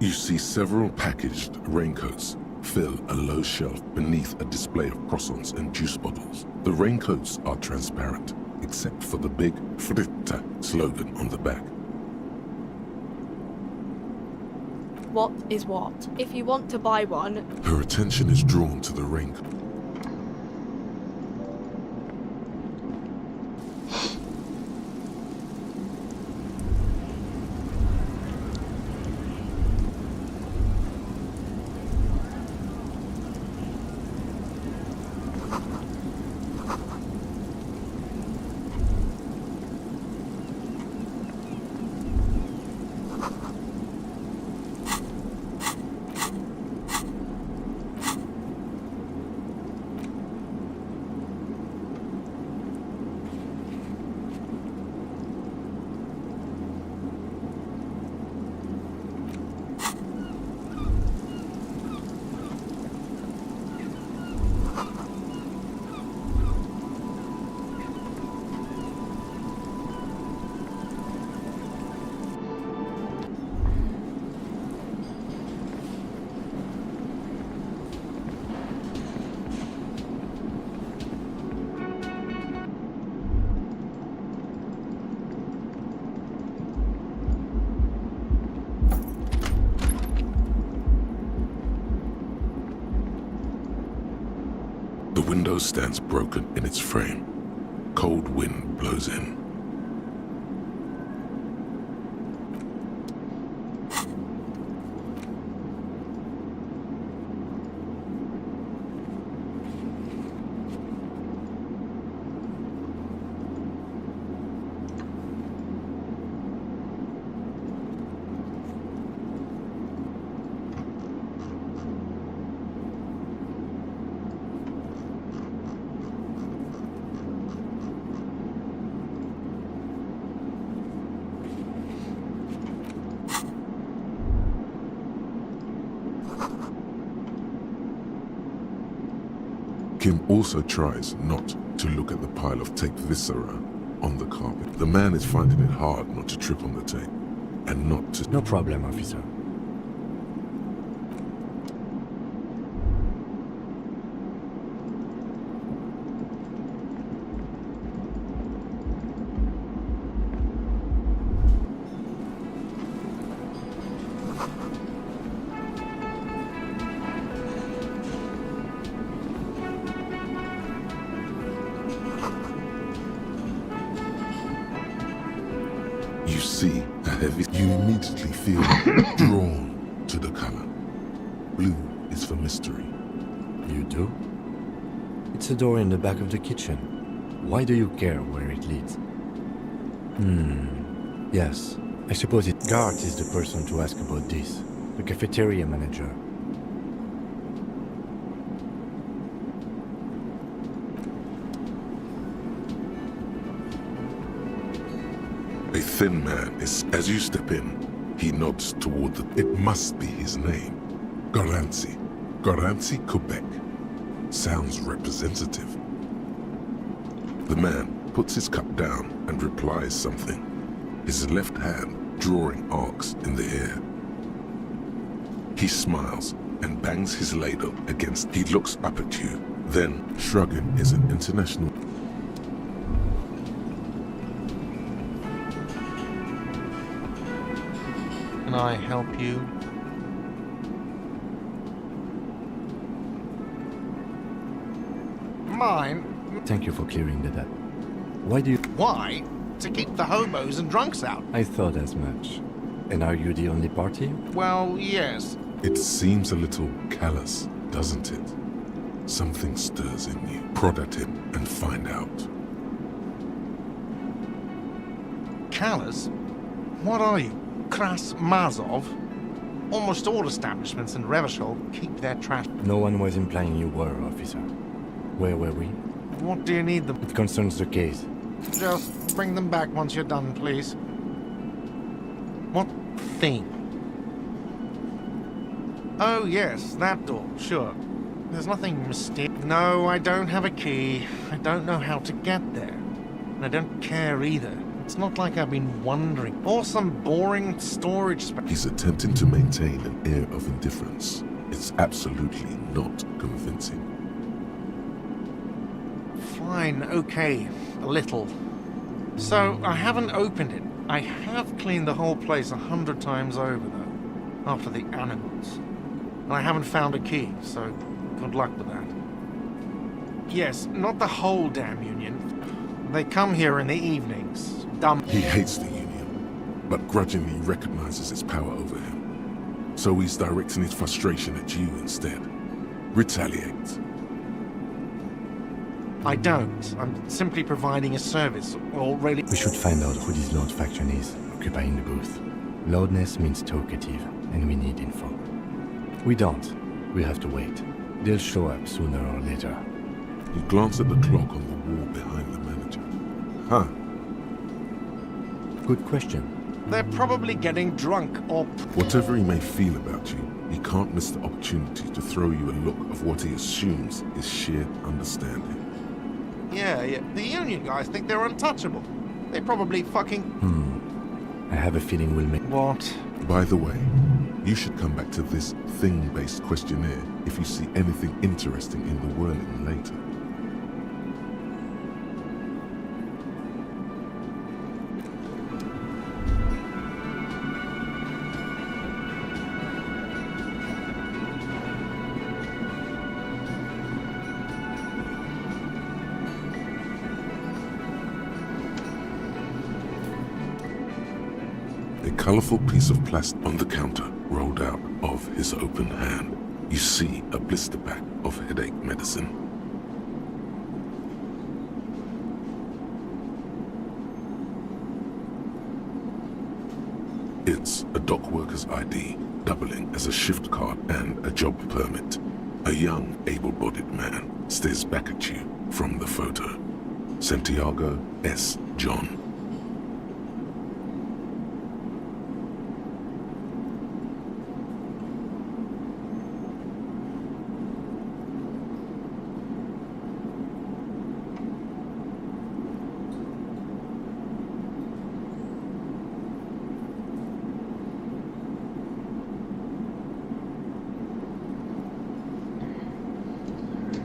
You see several packaged raincoats fill a low shelf beneath a display of croissants and juice bottles. The raincoats are transparent, except for the big Fritta slogan on the back. What is what? If you want to buy one... Her attention is drawn to the raincoat. The window stands broken in its frame. Cold wind blows in. Kim also tries not to look at the pile of tape viscera on the carpet. The man is finding it hard not to trip on the tape, and not to... No problem, officer. You see a heavy... You immediately feel drawn to the color. Blue is for mystery. You do? It's a door in the back of the kitchen. Why do you care where it leads? Yes. I suppose it... Gart is the person to ask about this. The cafeteria manager. A thin man is... As you step in, he nods toward the... It must be his name. Garanzi. Garanzi Quebec. Sounds representative. The man puts his cup down and replies something, his left hand drawing arcs in the air. He smiles and bangs his ladle against... He looks up at you, then shrugging is an international... Can I help you? Mine? Thank you for clearing that up. Why do you... Why? To keep the hobos and drunks out. I thought as much. And are you the only party? Well, yes. It seems a little callous, doesn't it? Something stirs in you. Prod at him and find out. Callous? What are you? Kras Mazov? Almost all establishments in Revachol keep their trash. No one was implying you were, officer. Where were we? What do you need them? It concerns the case. Just bring them back once you're done, please. What thing? Oh, yes, that door, sure. There's nothing mysterious. No, I don't have a key. I don't know how to get there. And I don't care either. It's not like I've been wondering. Or some boring storage space. He's attempting to maintain an air of indifference. It's absolutely not convincing. Fine, okay, a little. So, I haven't opened it. I have cleaned the whole place 100 times over, though, after the animals. And I haven't found a key, so good luck with that. Yes, not the whole damn union. They come here in the evenings. Dumb. He hates the Union, but grudgingly recognizes its power over him. So he's directing his frustration at you instead. Retaliate. I don't. I'm simply providing a service, or really... We should find out who this Lord faction is, occupying the booth. Loudness means talkative, and we need info. We don't. We have to wait. They'll show up sooner or later. You glance at the clock on the wall behind the manager. Huh. Good question. They're probably getting drunk, or... Whatever he may feel about you, he can't miss the opportunity to throw you a look of what he assumes is sheer understanding. Yeah, the union guys think they're untouchable. They probably fucking... I have a feeling we'll make... What? By the way, you should come back to this thing-based questionnaire if you see anything interesting in the whirling later. A colourful piece of plastic on the counter rolled out of his open hand. You see a blister pack of headache medicine. It's a dock worker's ID, doubling as a shift card and a job permit. A young, able-bodied man stares back at you from the photo. Santiago S. John.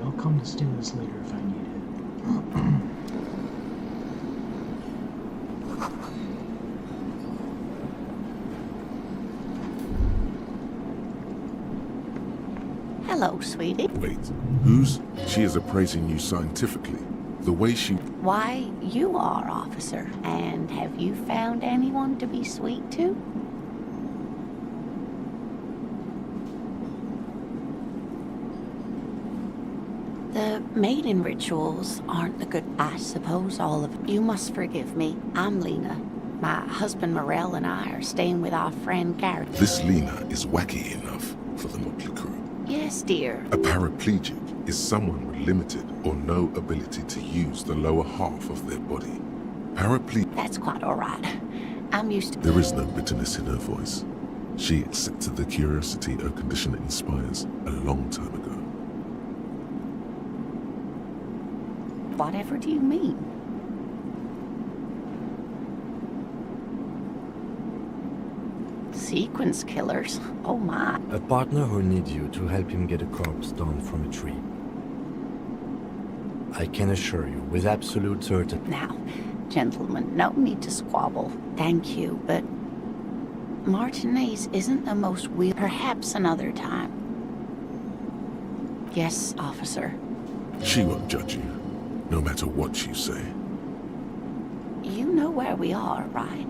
I'll come to steal this later if I need it. Hello, sweetie. Wait, who's? She is appraising you scientifically. The way she... Why, you are, officer. And have you found anyone to be sweet to? The mating rituals aren't the good... I suppose all of you must forgive me. I'm Lena. My husband Morel and I are staying with our friend Gary. This Lena is wacky enough for the motley crew. Yes, dear. A paraplegic is someone with limited or no ability to use the lower half of their body. That's quite all right. I'm used to... There is no bitterness in her voice. She accepted the curiosity her condition inspires a long time ago. Whatever do you mean? Sequence killers? Oh my. A partner who needs you to help him get a corpse down from a tree. I can assure you, with absolute certainty. Now, gentlemen, no need to squabble. Thank you, but Martinez isn't the most weird. Perhaps another time. Yes, officer. She won't judge you, no matter what you say. You know where we are, right?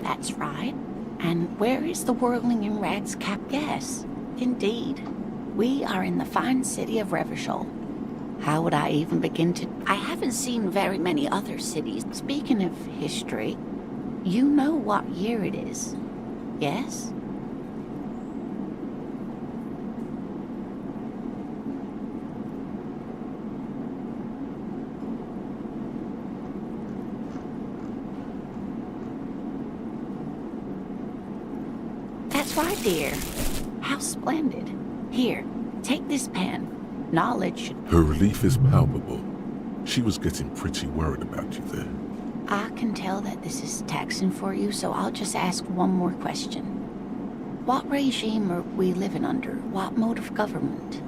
That's right. And where is the whirling in rags cap? Yes, indeed. We are in the fine city of Revachol. How would I even begin to... I haven't seen very many other cities. Speaking of history, you know what year it is, yes? That's right, dear. How splendid. Here, take this pen. Knowledge should... Her relief is palpable. She was getting pretty worried about you there. I can tell that this is taxing for you, so I'll just ask one more question. What regime are we living under? What mode of government?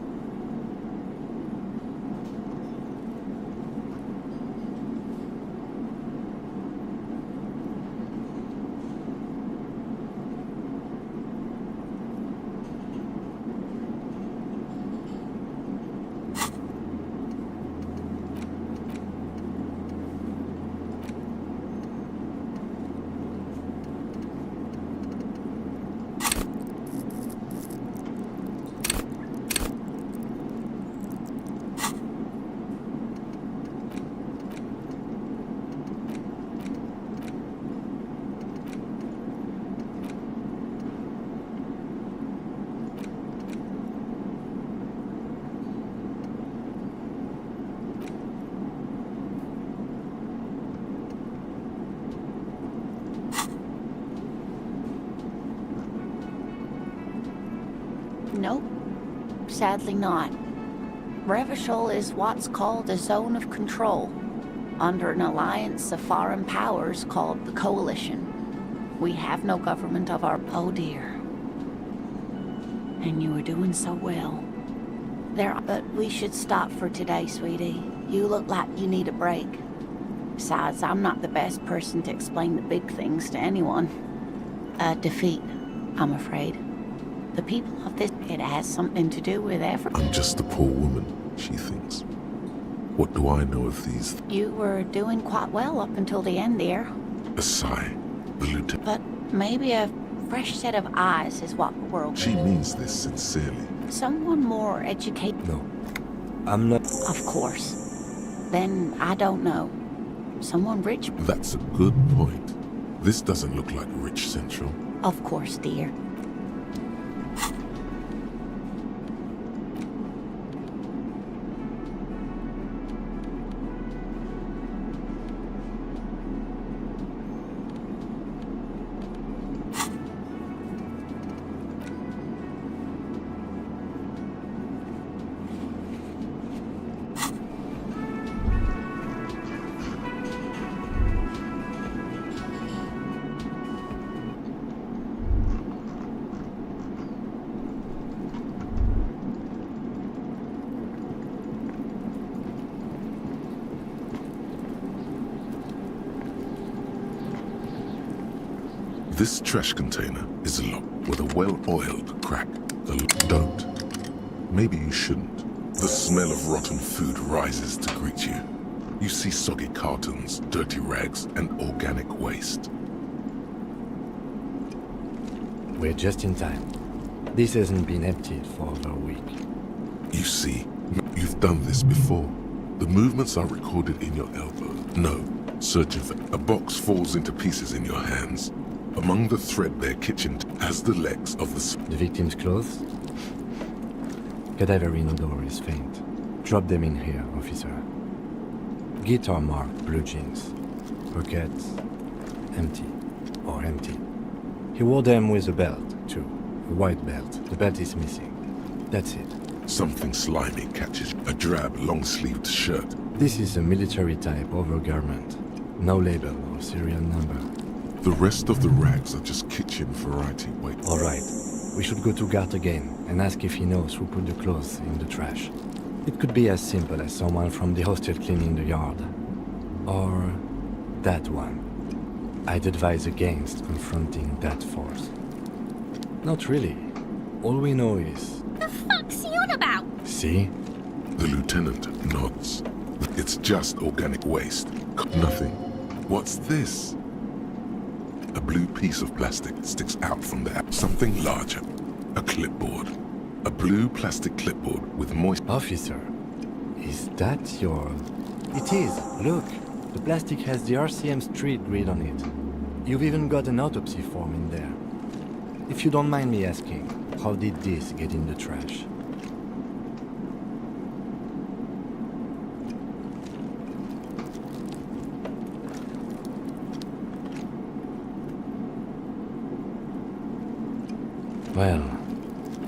Nope. Sadly not. Revachol is what's called a zone of control, under an alliance of foreign powers called the Coalition. We have no government of our... Oh dear. And you were doing so well. But we should stop for today, sweetie. You look like you need a break. Besides, I'm not the best person to explain the big things to anyone. Defeat, I'm afraid. The people of this... It has something to do with everything. I'm just a poor woman, she thinks. What do I know of these? You were doing quite well up until the end there. A sigh. The lieutenant. But maybe a fresh set of eyes is what the world... She means this sincerely. Someone more educated... No. I'm not... Of course. Then I don't know. Someone rich... That's a good point. This doesn't look like Rich Central. Of course, dear. This trash container is locked with a well-oiled crack. Don't. Maybe you shouldn't. The smell of rotten food rises to greet you. You see soggy cartons, dirty rags, and organic waste. We're just in time. This hasn't been emptied for over a week. You see, you've done this before. The movements are recorded in your elbow. No, searching for... A box falls into pieces in your hands. Among the threadbare kitchen has the legs of The victim's clothes? Cadaverine odor is faint. Drop them in here, officer. Guitar marked blue jeans. Pockets empty. Or empty. He wore them with a belt, too. A white belt. The belt is missing. That's it. Something slimy catches a drab, long-sleeved shirt. This is a military-type overgarment. No label or serial number. The rest of the rags are just kitchen variety. Wait. All right. We should go to Gart again and ask if he knows who put the clothes in the trash. It could be as simple as someone from the hostel cleaning the yard. Or that one. I'd advise against confronting that force. Not really. All we know is... The fuck's he on about? See? The lieutenant nods. It's just organic waste. Nothing. What's this? A blue piece of plastic sticks out from the app. Something larger. A clipboard. A blue plastic clipboard with moist... Officer, is that your... It is. Look. The plastic has the RCM street grid on it. You've even got an autopsy form in there. If you don't mind me asking, how did this get in the trash? Well,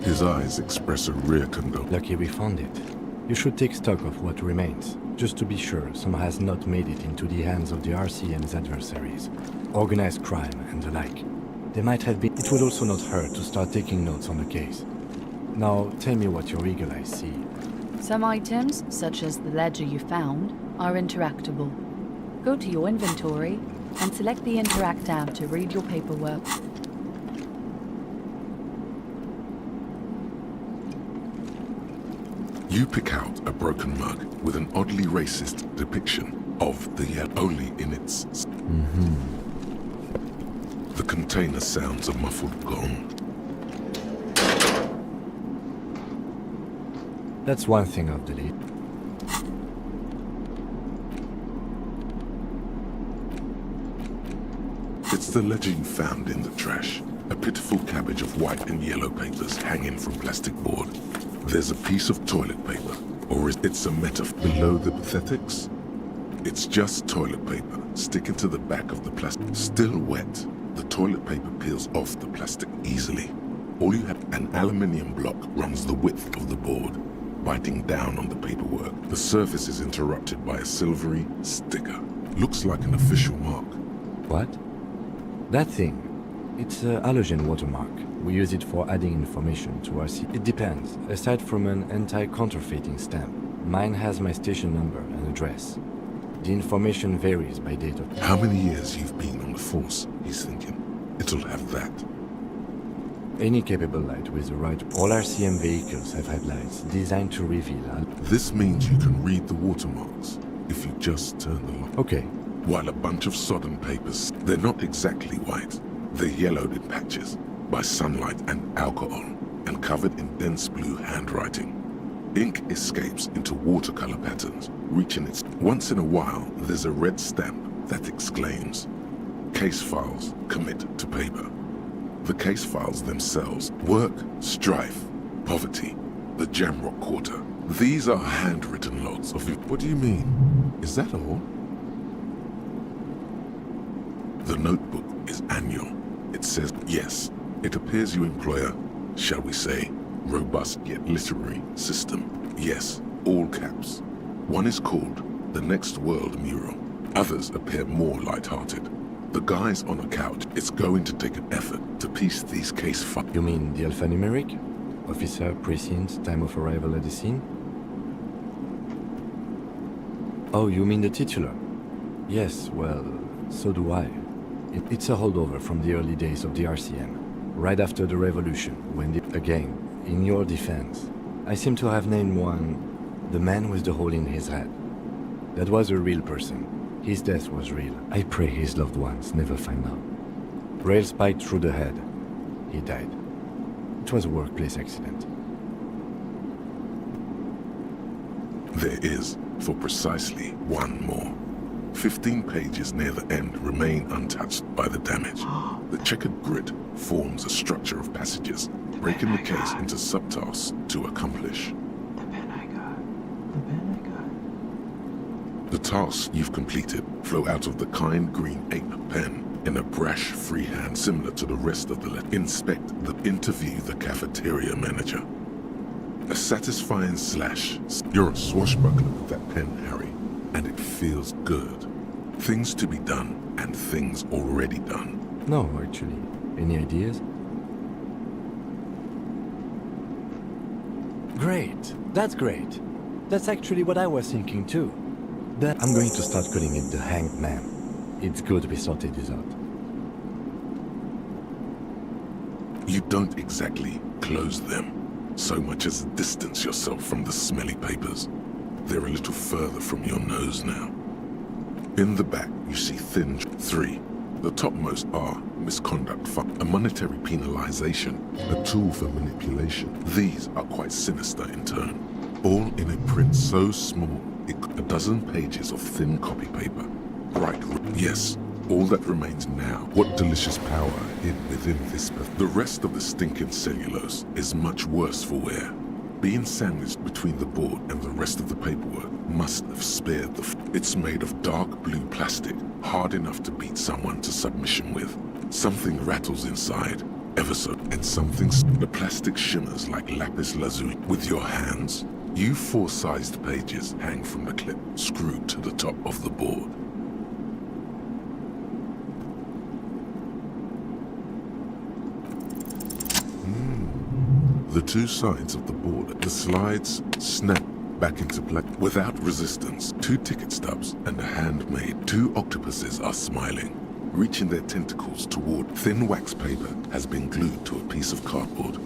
His eyes express a rare condolence. lucky we found it. You should take stock of what remains, just to be sure some has not made it into the hands of the RCM's adversaries, organized crime and the like. They might have been... It would also not hurt to start taking notes on the case. Now, tell me what your eagle eyes see. Some items, such as the ledger you found, are interactable. Go to your inventory and select the Interact tab to read your paperwork. You pick out a broken mug with an oddly racist depiction of the only in its... The container sounds a muffled gong. That's one thing I've deleted. It's the ledger you found in the trash. A pitiful cabbage of white and yellow papers hanging from plastic board. There's a piece of toilet paper, or is it a metaphor below the pathetics? It's just toilet paper sticking to the back of the plastic. Still wet, the toilet paper peels off the plastic easily. All you have, an aluminium block runs the width of the board, biting down on the paperwork. The surface is interrupted by a silvery sticker. Looks like an official mark. What? That thing. It's a halogen watermark. We use it for adding information to our It depends. Aside from an anti-counterfeiting stamp, mine has my station number and address. The information varies by date of... How many years you've been on the force, he's thinking. It'll have that. Any capable light with the right... All RCM vehicles have headlights designed to reveal... This means you can read the watermarks if you just turn the light. Okay. While a bunch of sodden papers, they're not exactly white. They're yellowed in patches by sunlight and alcohol and covered in dense blue handwriting. Ink escapes into watercolor patterns, reaching its... Once in a while, there's a red stamp that exclaims, "Case files commit to paper." The case files themselves: work, strife, poverty, the Jamrock Quarter. These are handwritten logs of... What do you mean? Is that all? The notebook is annual. It says, yes, it appears you employ a, shall we say, robust yet literary system. Yes, all caps. One is called The Next World Mural. Others appear more light-hearted. The guy's on a couch. It's going to take an effort to piece these case files. You mean the alphanumeric? Officer, prescient, time of arrival at the scene? Oh, you mean the titular? Yes, well, so do I. It's a holdover from the early days of the RCM, right after the revolution, when again, in your defense, I seem to have named one, the man with the hole in his head. That was a real person. His death was real. I pray his loved ones never find out. Rail spiked through the head. He died. It was a workplace accident. There is, for precisely one more. 15 pages near the end remain untouched by the damage. The checkered grid forms a structure of passages, breaking the case into subtasks to accomplish. The pen I got. The pen I got. The tasks you've completed flow out of the kind green ape pen in a brash freehand similar to the rest of the letter. Inspect the interview the cafeteria manager. A satisfying slash. You're a swashbuckler with that pen, Harry, and it feels good. Things to be done and things already done. No, actually. Any ideas? Great. That's great. That's actually what I was thinking too. I'm going to start calling it the Hanged Man. It's good we sorted this out. You don't exactly close them, so much as distance yourself from the smelly papers. They're a little further from your nose now. In the back, you see thin 3. The topmost are misconduct, a monetary penalization, a tool for manipulation. These are quite sinister in turn. All in a print so small, a dozen pages of thin copy paper. Right, yes, all that remains now. What delicious power hid within this. The rest of the stinking cellulose is much worse for wear. Being sandwiched between the board and the rest of the paperwork must have spared It's made of dark blue plastic, hard enough to beat someone to submission with. Something rattles inside, ever so, and the plastic shimmers like lapis lazuli. With your hands, you four-sized pages hang from the clip, screwed to the top of the board. The two sides of the board, the slides snap back into place without resistance. Two ticket stubs and a handmade. Two octopuses are smiling, reaching their tentacles toward. Thin wax paper has been glued to a piece of cardboard.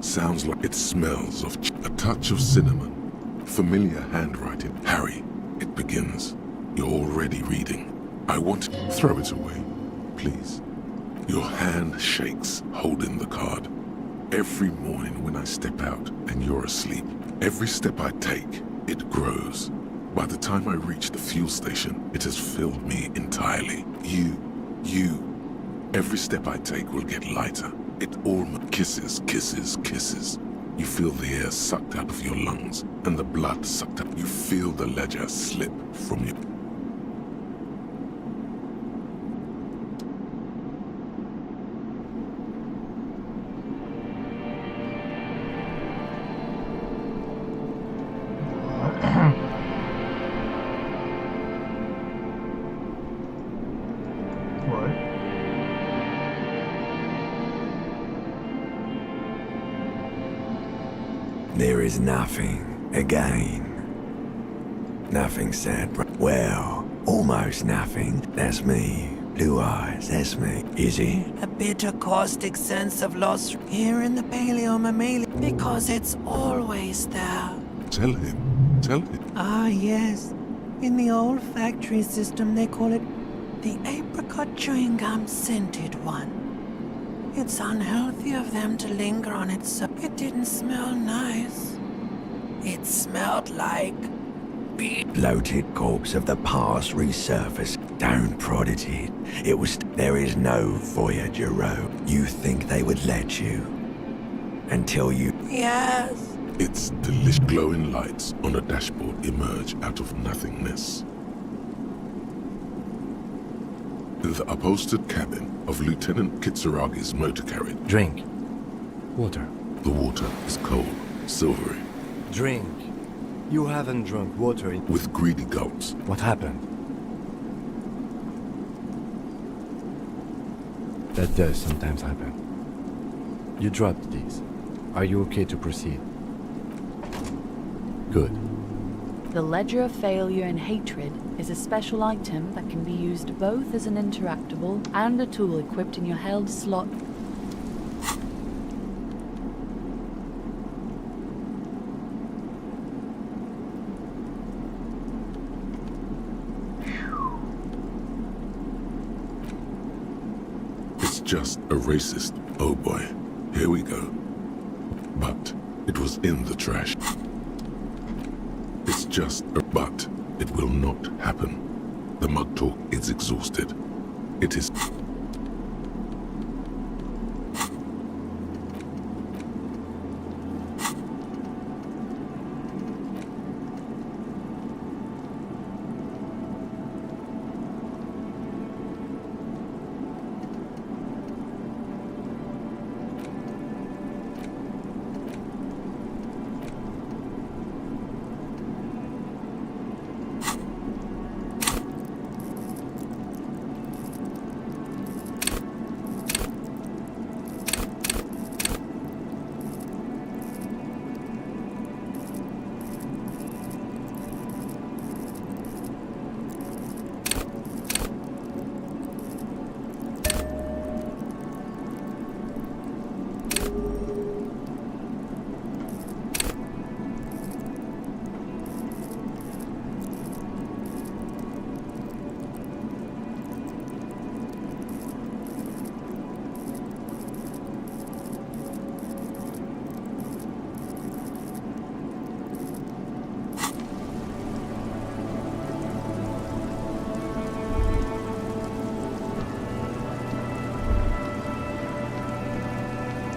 Sounds like it smells of a touch of cinnamon. Familiar handwriting. Harry, it begins. You're already reading. I want to throw it away, please. Your hand shakes, holding the card. Every morning when I step out and you're asleep, every step I take, it grows. By the time I reach the fuel station, it has filled me entirely. You. Every step I take will get lighter. It all kisses. You feel the air sucked out of your lungs and the blood sucked out. You feel the ledger slip from you. What? There is nothing again. Nothing sad. Well, almost nothing. That's me. Blue eyes, that's me. Is it? A bitter caustic sense of loss here in the Paleomammalia, because it's always there. Tell him. Ah, yes. In the old factory system, they call it the apricot chewing gum scented one. It's unhealthy of them to linger on it, so it didn't smell nice. It smelled like Bloated corpse of the past resurfaced. Don't prod at it. It was. There is no Voyager road. You think they would let you? Until you. Yes. Its delicious glowing lights on a dashboard emerge out of nothingness. The upholstered cabin of Lieutenant Kitsuragi's motor carriage. Drink. Water. The water is cold, silvery, Drink. You haven't drunk water in... with greedy gulps. What happened? That does sometimes happen. You dropped these. Are you okay to proceed? Good. The Ledger of Failure and Hatred is a special item that can be used both as an interactable and a tool equipped in your held slot. It's just a racist. Oh boy, here we go. But it was in the trash. It's just a but. It will not happen. The mug talk is exhausted. It is...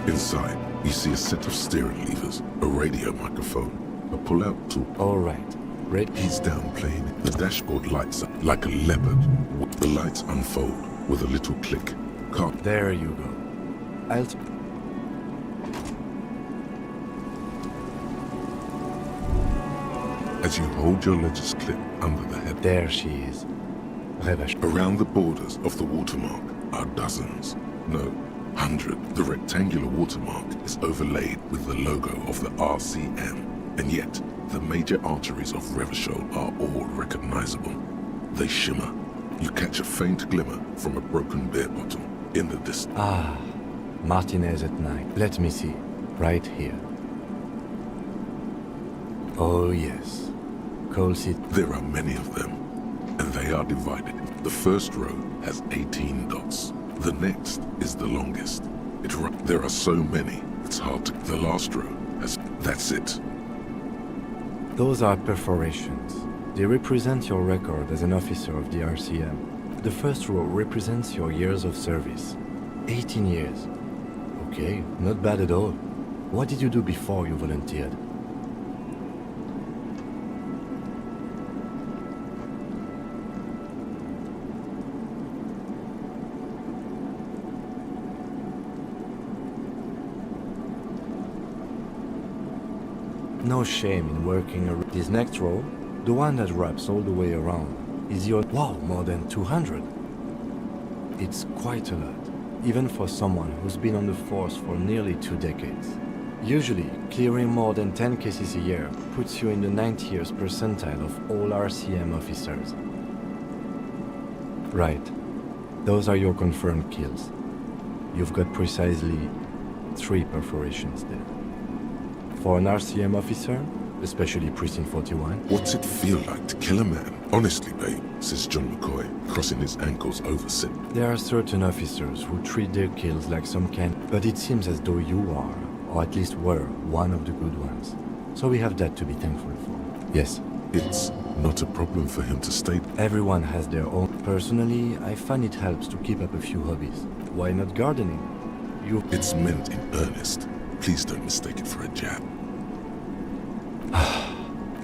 Inside, you see a set of steering levers, a radio microphone, a pull-out tool. All right. Ready? He's down playing it. The dashboard lights up like a leopard. The lights unfold with a little click. There you go. I'll... As you hold your ledger's clip under the head, There she is. Revachol. around the borders of the watermark are dozens, no, hundred. The rectangular watermark is overlaid with the logo of the RCM, and yet the major arteries of Revachol are all recognizable. They shimmer. You catch a faint glimmer from a broken beer bottle in the distance. Ah, Martinez at night. Let me see. Right here. Oh yes. Coal City. There are many of them, and they are divided. The first row has 18 dots. The next is the longest. There are so many, it's hard to... The last row has... That's it. Those are perforations. They represent your record as an officer of the RCM. The first row represents your years of service. 18 years. Okay, not bad at all. What did you do before you volunteered? No shame in working around. This next row, the one that wraps all the way around, is your... Wow, more than 200. It's quite a lot, even for someone who's been on the force for nearly 2 decades. Usually, clearing more than 10 cases a year puts you in the 90th percentile of all RCM officers. Right. Those are your confirmed kills. You've got precisely 3 perforations there. For an RCM officer, especially Precinct 41, What's it feel like to kill a man? Honestly, babe, says John McCoy, crossing his ankles over sit. there are certain officers who treat their kills like some kind, but it seems as though you are, or at least were, one of the good ones. So we have that to be thankful for. Yes, It's not a problem for him to stay. everyone has their own. Personally, I find it helps to keep up a few hobbies. Why not gardening? It's meant in earnest. Please don't mistake it for a jab.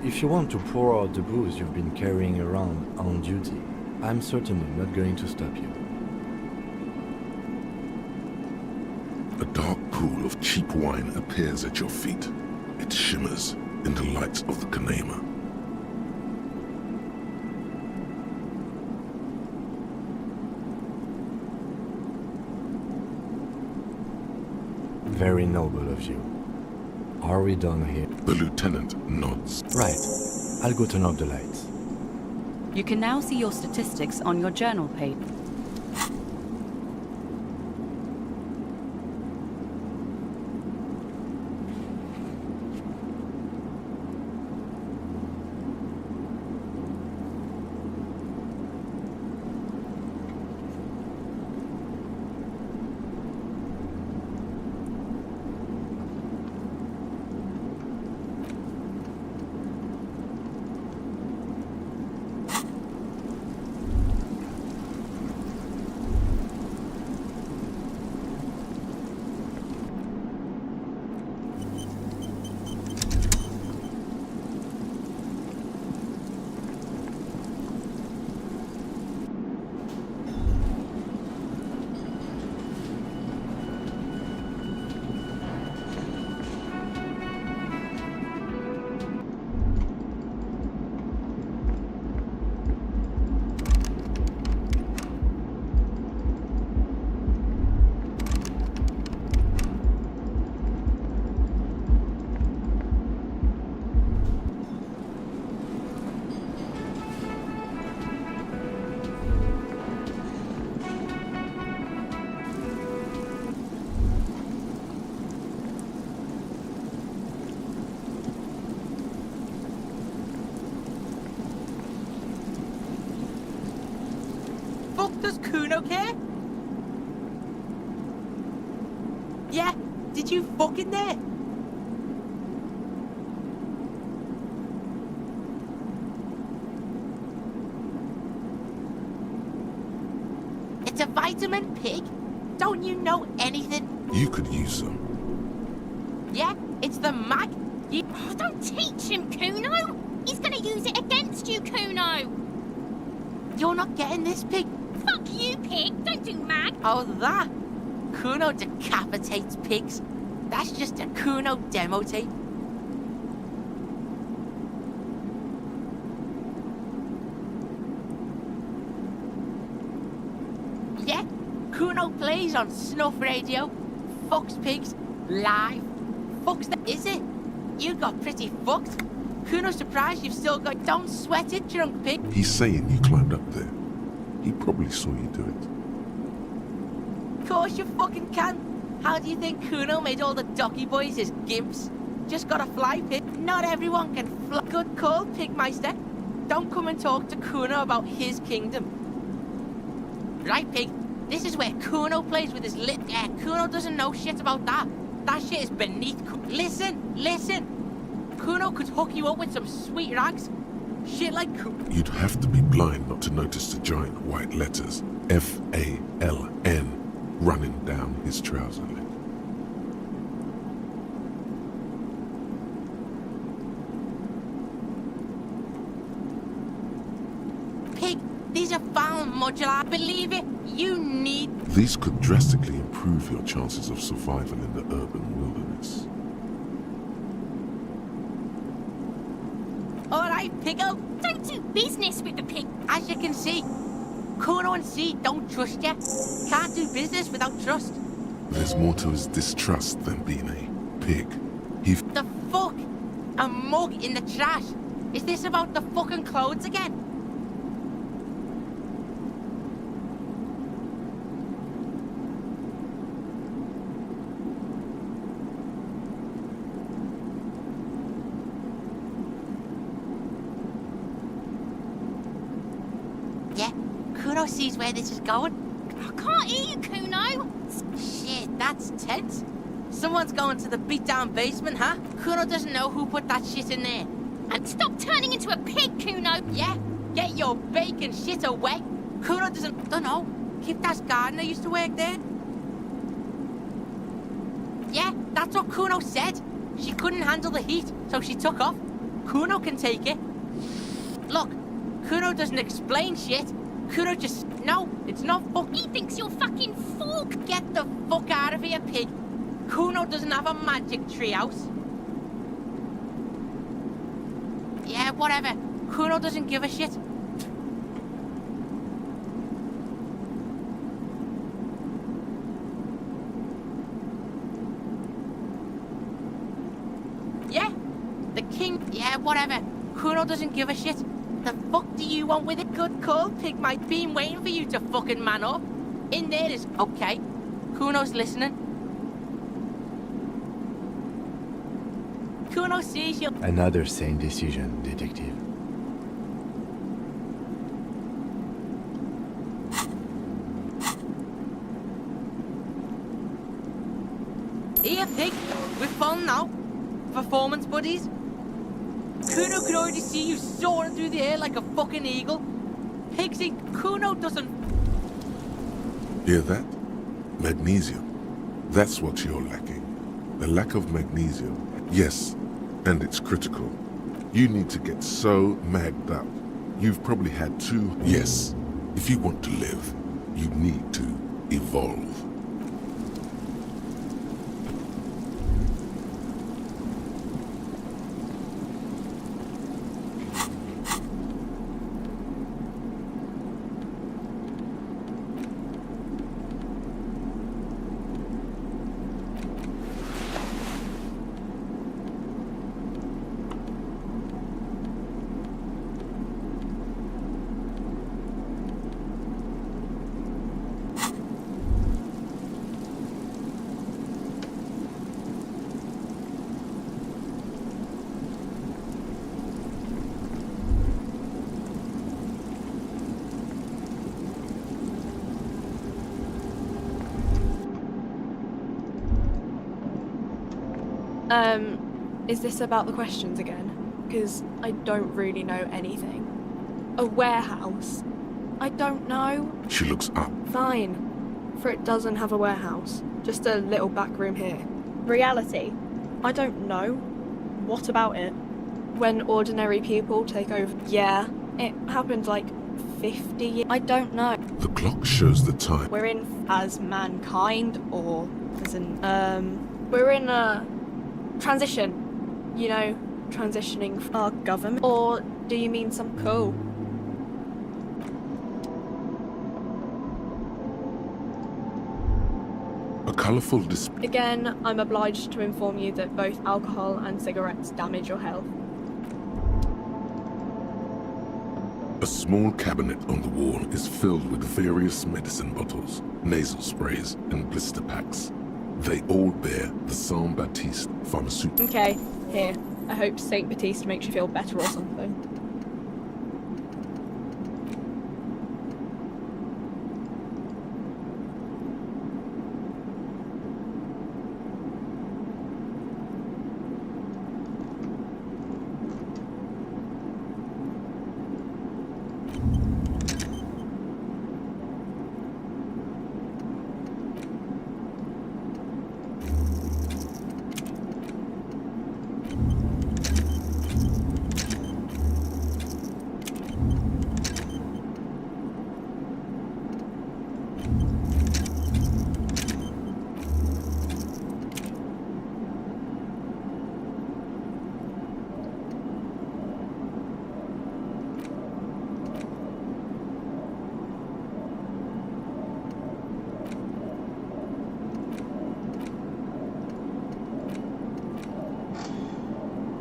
If you want to pour out the booze you've been carrying around on duty, I'm certainly not going to stop you. A dark pool of cheap wine appears at your feet. It shimmers in the light of the Kanema. Very noble of you. Are we done here? The lieutenant nods. Right. I'll go turn off the lights. You can now see your statistics on your journal page. Does Kuno care? Yeah, did you fucking there? It's a vitamin pig? Don't you know anything? You could use some. Yeah, it's the mag. Oh, don't teach him, Kuno! He's gonna use it against you, Kuno! You're not getting this pig. Fuck you, pig! Don't do mag! Oh, that? Kuno decapitates pigs. That's just a Kuno demo tape. Yeah, Kuno plays on snuff radio, fucks pigs, live, fucks the... Is it? You got pretty fucked. Kuno's surprised you've still got... Don't sweat it, drunk pig. He's saying you climbed up there. He probably saw you do it. Of course you fucking can. How do you think Kuno made all the docky boys his gimps? Just gotta fly, pig. Not everyone can fly. Good call, Pigmeister. Don't come and talk to Kuno about his kingdom. Right, pig. This is where Kuno plays with his lit... Yeah, Kuno doesn't know shit about that. That shit is beneath... Listen. Kuno could hook you up with some sweet rags. Shit like... You'd have to be blind not to notice the giant white letters F-A-L-N running down his trouser leg. Pig, these are found modular. Believe it, you need... These could drastically improve your chances of survival in the urban wilderness. Alright, Piggo. Don't do business with the pig. As you can see, Kuno and C don't trust you. Can't do business without trust. There's more to his distrust than being a pig. The fuck? A mug in the trash? Is this about the fucking clothes again? Yeah, Kuno sees where this is going. I can't hear you, Kuno. Shit, that's tense. Someone's going to the beat-down basement, huh? Kuno doesn't know who put that shit in there. And stop turning into a pig, Kuno. Yeah, get your bacon shit away. Kuno doesn't... Don't know. Kipta's gardener used to work there. Yeah, that's what Kuno said. She couldn't handle the heat, so she took off. Kuno can take it. Look, Kuno doesn't explain shit. Kuno just... No, it's not fuck... He thinks you're fucking fork. Get the fuck out of here, pig. Kuno doesn't have a magic treehouse. Yeah, whatever. Kuno doesn't give a shit. Yeah, the king... Yeah, whatever. Kuno doesn't give a shit. The fuck do you want with it? Good call, pig. Might be waiting for you to fucking man up. In there is... Okay. Kuno's listening. Kuno sees you. Another sane decision, detective. Here, pig. We're fun now. Performance buddies. Kuno could already see you soaring through the air like a fucking eagle. Pigsy, Kuno doesn't... Hear that? Magnesium. That's what you're lacking. The lack of magnesium. Yes, and it's critical. You need to get so magged up. You've probably had too... Yes, if you want to live, you need to evolve. Is this about the questions again? Because I don't really know anything. A warehouse? I don't know. She looks up. Fine. For it doesn't have a warehouse. Just a little back room here. Reality? I don't know. What about it? When ordinary people take over? Yeah. It happened like 50 years. I don't know. The clock shows the time. We're in as mankind, or as in, we're in a transition. You know, transitioning from our government. Or do you mean some cool? A colourful display. Again, I'm obliged to inform you that both alcohol and cigarettes damage your health. A small cabinet on the wall is filled with various medicine bottles, nasal sprays, and blister packs. They all bear the Saint Baptiste pharmaceutical. Okay, here. I hope Saint Baptiste makes you feel better or something.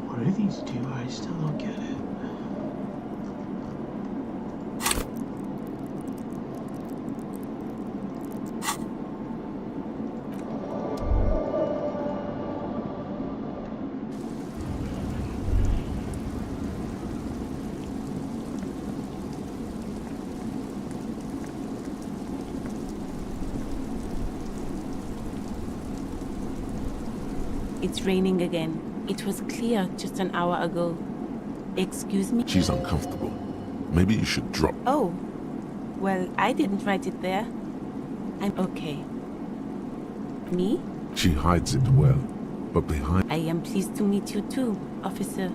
What do these do? I still don't get it. It's raining again. It was clear just an hour ago. Excuse me? She's uncomfortable. Maybe you should drop. Oh. Well, I didn't write it there. I'm okay. Me? She hides it well, but behind. I am pleased to meet you too, officer.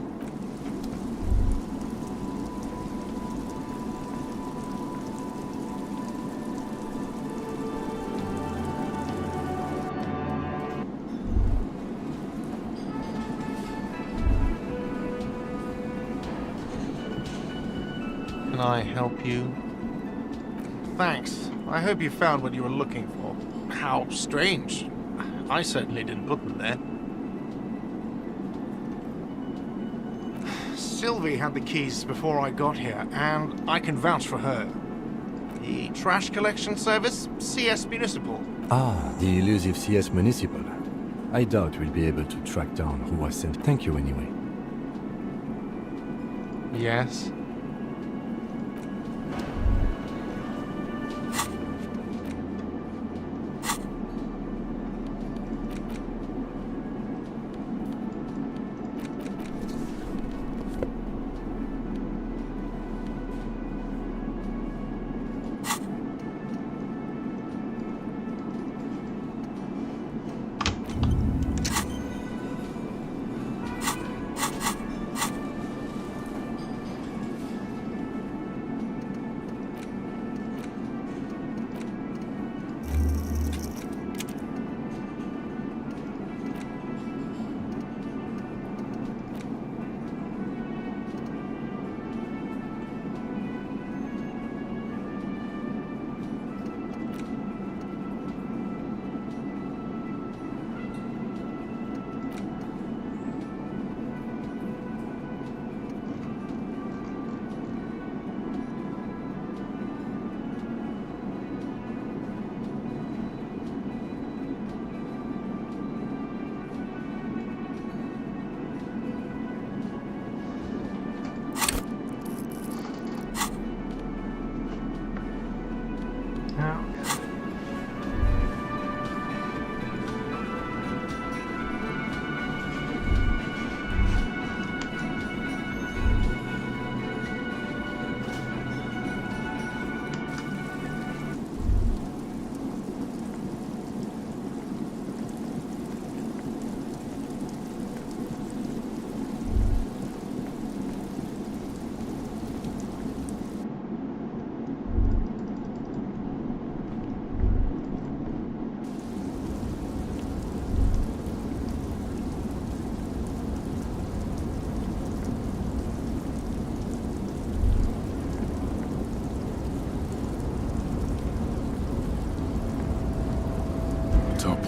Can I help you? Thanks. I hope you found what you were looking for. How strange. I certainly didn't put them there. Sylvie had the keys before I got here, and I can vouch for her. The trash collection service, CS Municipal. Ah, the elusive CS Municipal. I doubt we'll be able to track down who was sent. Thank you anyway. Yes.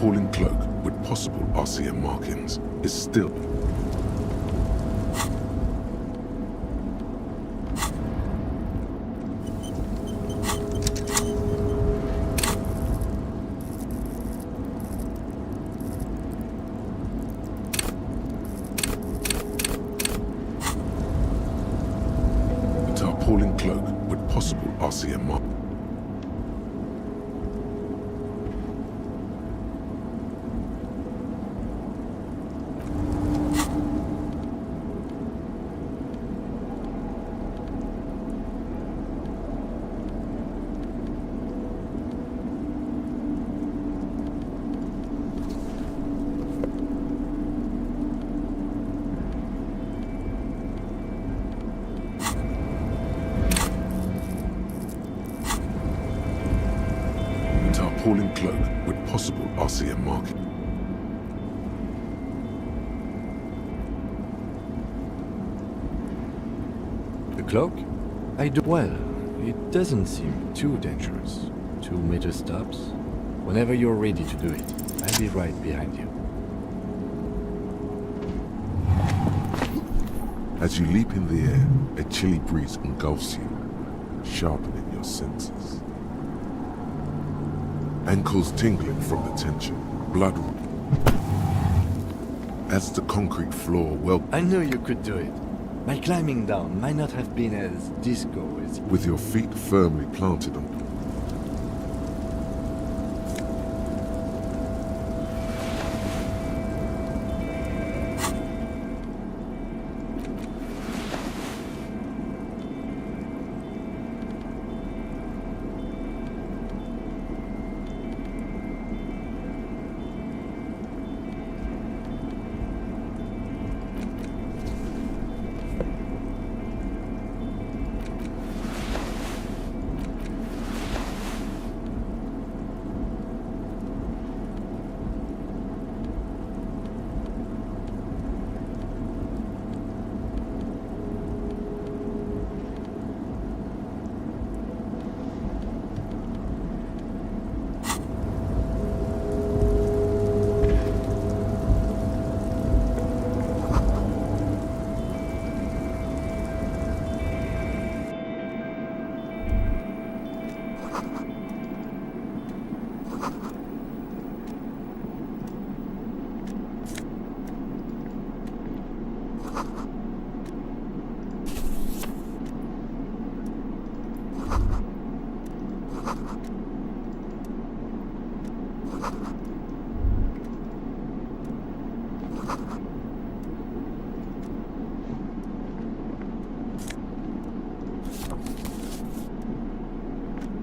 tarpaulin cloak with possible RCM markings is still... The tarpaulin cloak with possible RCM markings. Tarpaulin cloak with possible RCM marking. The cloak? I do well. It doesn't seem too dangerous. 2 meter stops. Whenever you're ready to do it, I'll be right behind you. As you leap in the air, a chilly breeze engulfs you, sharpening your senses. Ankles tingling from the tension, blood... As the concrete floor I knew you could do it. My climbing down might not have been as disco as... with your feet firmly planted on...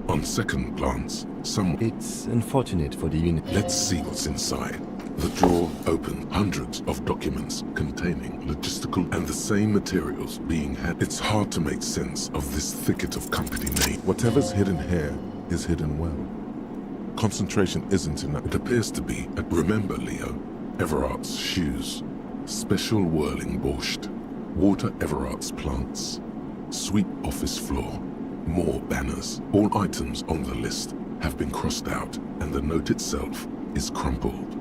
On second glance, It's unfortunate for the unit. Let's see what's inside. The drawer opened, hundreds of documents containing logistical and the same materials being had. It's hard to make sense of this thicket of company name. Whatever's hidden here is hidden well. Concentration isn't enough. It appears to be. Remember, Leo, Everart's shoes, special whirling borscht, water Everart's plants, sweep office floor, more banners. All items on the list have been crossed out, and the note itself is crumpled.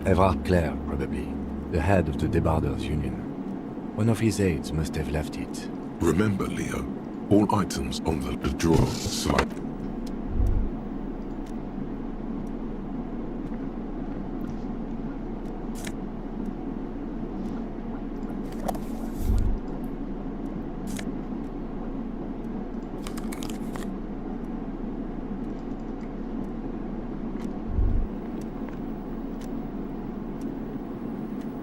Everard Clare, probably. The head of the Debarders Union. One of his aides must have left it. Remember, Leo, all items on the drawer slide.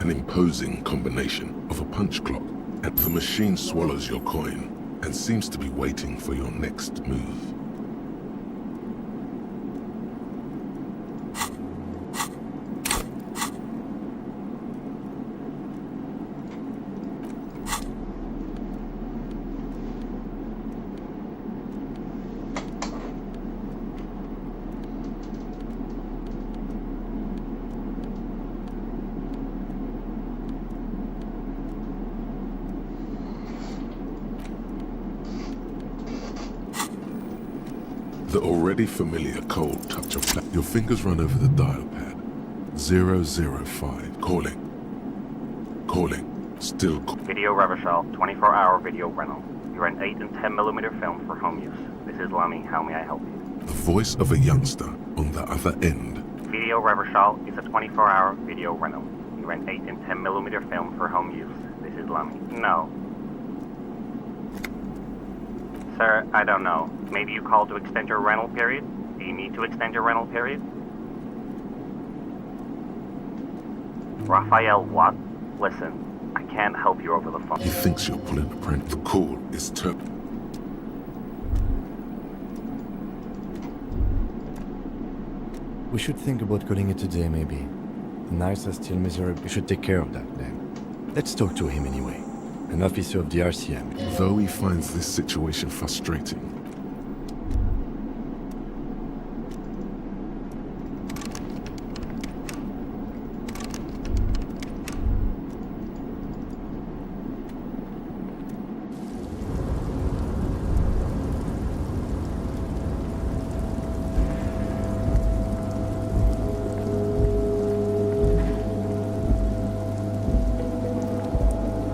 An imposing combination of a punch clock, and the machine swallows your coin and seems to be waiting for your next move. The already familiar cold touch of your fingers run over the dial pad. 005. Calling. Still Video Revachol, 24-hour video rental. You rent 8 and 10mm film for home use. This is Lummy. How may I help you? the voice of a youngster on the other end. Video Revachol is a 24-hour video rental. You rent 8 and 10mm film for home use. This is Lummy. No. Sir, I don't know. Maybe you called to extend your rental period? Do you need to extend your rental period? Raphael, what? Listen, I can't help you over the phone. He thinks you're pulling a prank. The call is We should think about calling it a day, maybe. The nights are still miserable. We should take care of that, then. Let's talk to him anyway. An officer of the RCM. Though he finds this situation frustrating,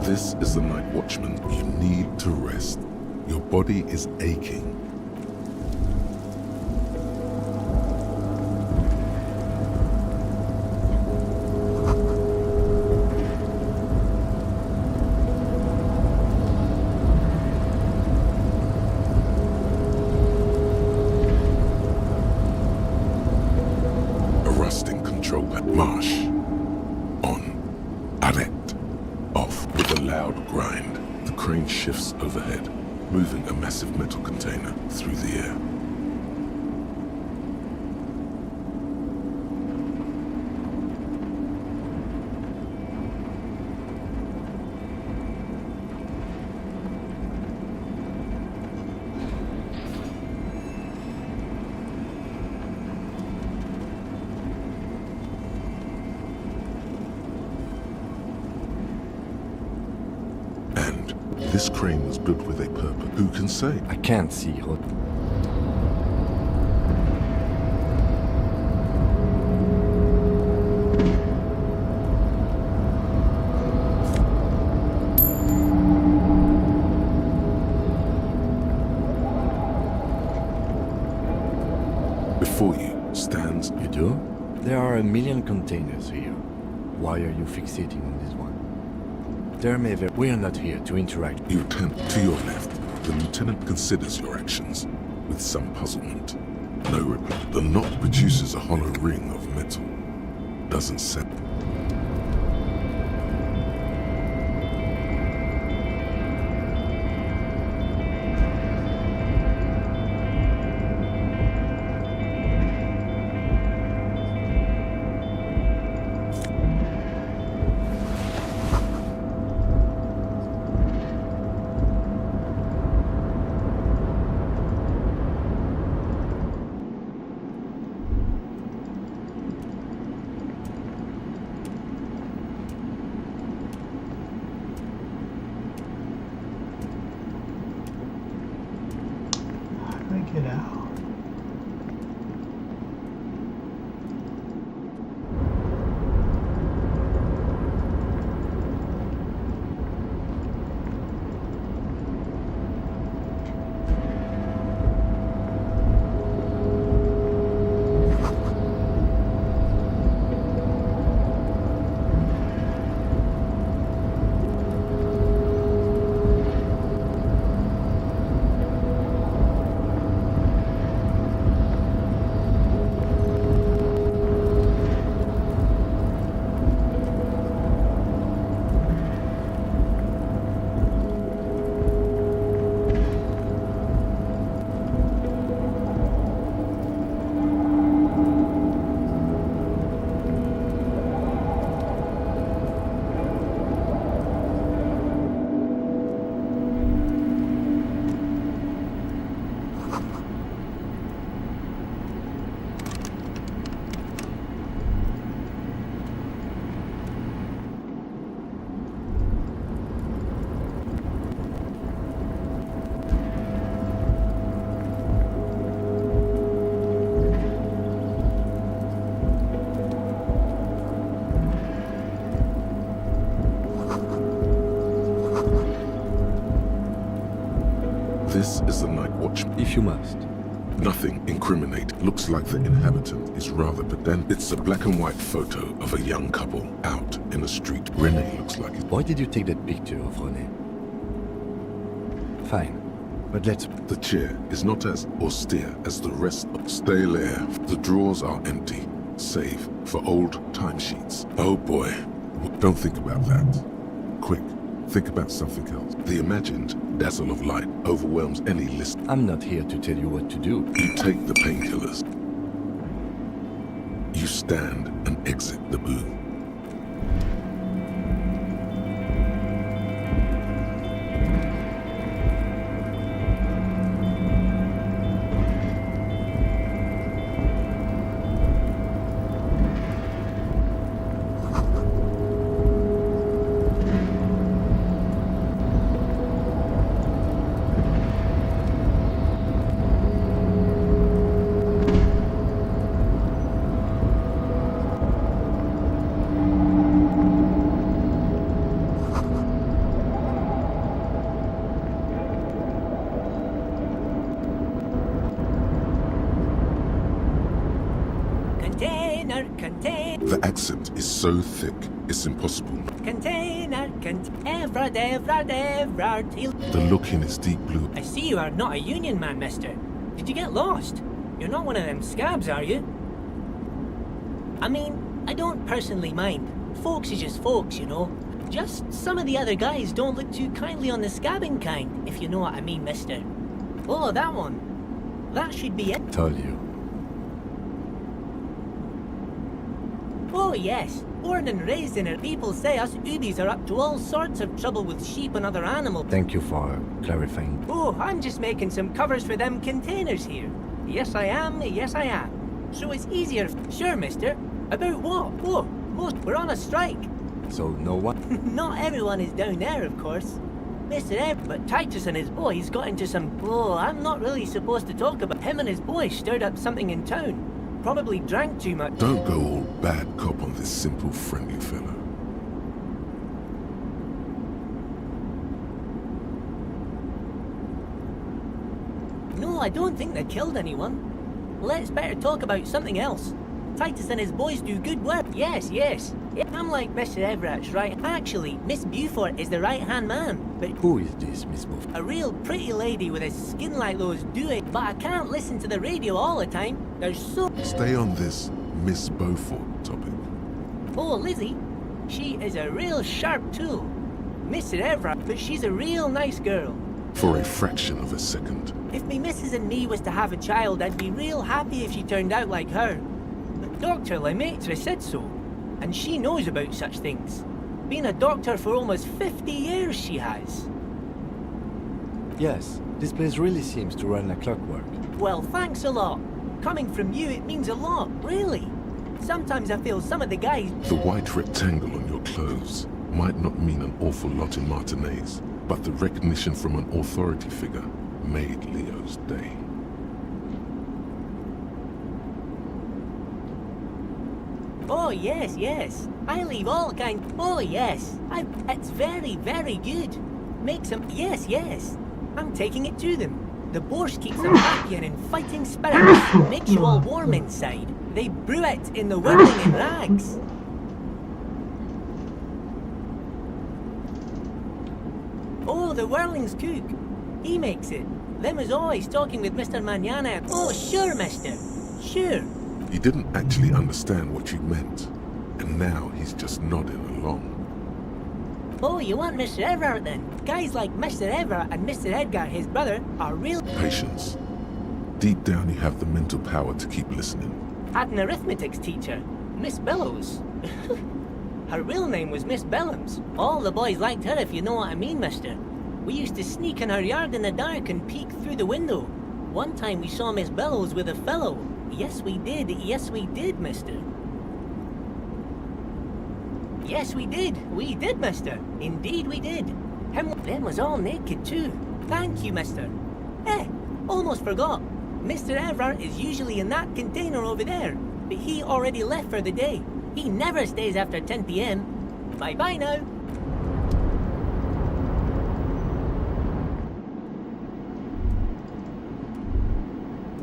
this is the night watchman. You need to rest. Your body is aching. A rusting control pad. Marsh. On. Arrête. Off with a loud grind. The crane shifts overhead, moving a massive metal container through the air. This crane was built with a purpose. Who can say? I can't see what... Before you stands... You do? There are a million containers here. Why are you fixating on this one? There may be... We are not here to interact. You turn to your left. The lieutenant considers your actions with some puzzlement. No reply. The knot produces a hollow ring of metal. Doesn't set. This is the night watch. If you must. Nothing incriminate. Looks like the inhabitant is rather pedantic. It's a black and white photo of a young couple out in the street. Renee looks like it. Why did you take that picture of René? Fine, but let's... The chair is not as austere as the rest. Stay there. The drawers are empty, save for old timesheets. Oh boy. Don't think about that. Quick, think about something else. The imagined dazzle of light overwhelms any list. I'm not here to tell you what to do. You take the painkillers. You stand and exit the booth. The accent is so thick, it's impossible. The look in his deep blue. I see you are not a union man, mister. Did you get lost? You're not one of them scabs, are you? I mean, I don't personally mind. Folks is just folks, you know. Just some of the other guys don't look too kindly on the scabbing kind, if you know what I mean, mister. Oh, that one. That should be it. Told you. Oh yes, born and raised in it, people say us Ubis are up to all sorts of trouble with sheep and other animals. Thank you for clarifying. Oh, I'm just making some covers for them containers here. Yes I am, yes I am. So it's easier. Sure, mister. About what? Oh, most we're on a strike. So no one? Not everyone is down there, of course. Mr. Ebb, but Titus and his boys got into some... Oh, I'm not really supposed to talk about him and his boys stirred up something in town. Probably drank too much. Don't go all bad cop on this simple, friendly fellow. No, I don't think they killed anyone. Let's better talk about something else. Titus and his boys do good work. Yes, yes. I'm like Mr. Everett's right. Actually, Miss Beaufort is the right-hand man. But who is this, Miss Beaufort? A real pretty lady with a skin like those do it. But I can't listen to the radio all the time. There's so... Stay on this Miss Beaufort topic. Oh, Lizzie. She is a real sharp tool. Mr. Everett, but she's a real nice girl. For a fraction of a second. If me missus and me was to have a child, I'd be real happy if she turned out like her. But Dr. Lemaitre said so. And she knows about such things. Been a doctor for almost 50 years, she has. Yes, this place really seems to run like clockwork. Well, thanks a lot. Coming from you, it means a lot, really. Sometimes I feel some of the guys... The white rectangle on your clothes might not mean an awful lot in Martinez, but the recognition from an authority figure made Leo's day. Oh, yes, yes. I leave all kinds... Oh, yes. It's very, very good. Make some... Yes, yes. I'm taking it to them. The borscht keeps them happy and in fighting spirit. Makes you all warm inside. They brew it in the whirling in rags. Oh, the whirling's cook. He makes it. Them is always talking with Mr. Manana. Oh, sure, mister. Sure. He didn't actually understand what you meant, and now he's just nodding along. Oh, you want Mr. Everett then? Guys like Mr. Everett and Mr. Edgar, his brother, are real... Patience. Deep down you have the mental power to keep listening. Had an arithmetics teacher, Miss Bellows. Her real name was Miss Bellams. All the boys liked her, if you know what I mean, mister. We used to sneak in her yard in the dark and peek through the window. One time we saw Miss Bellows with a fellow. Yes, we did, mister. Yes, we did, mister. Indeed we did. Them was all naked too. Thank you, mister. Almost forgot. Mr. Everett is usually in that container over there, but he already left for the day. He never stays after 10 p.m. Bye-bye now.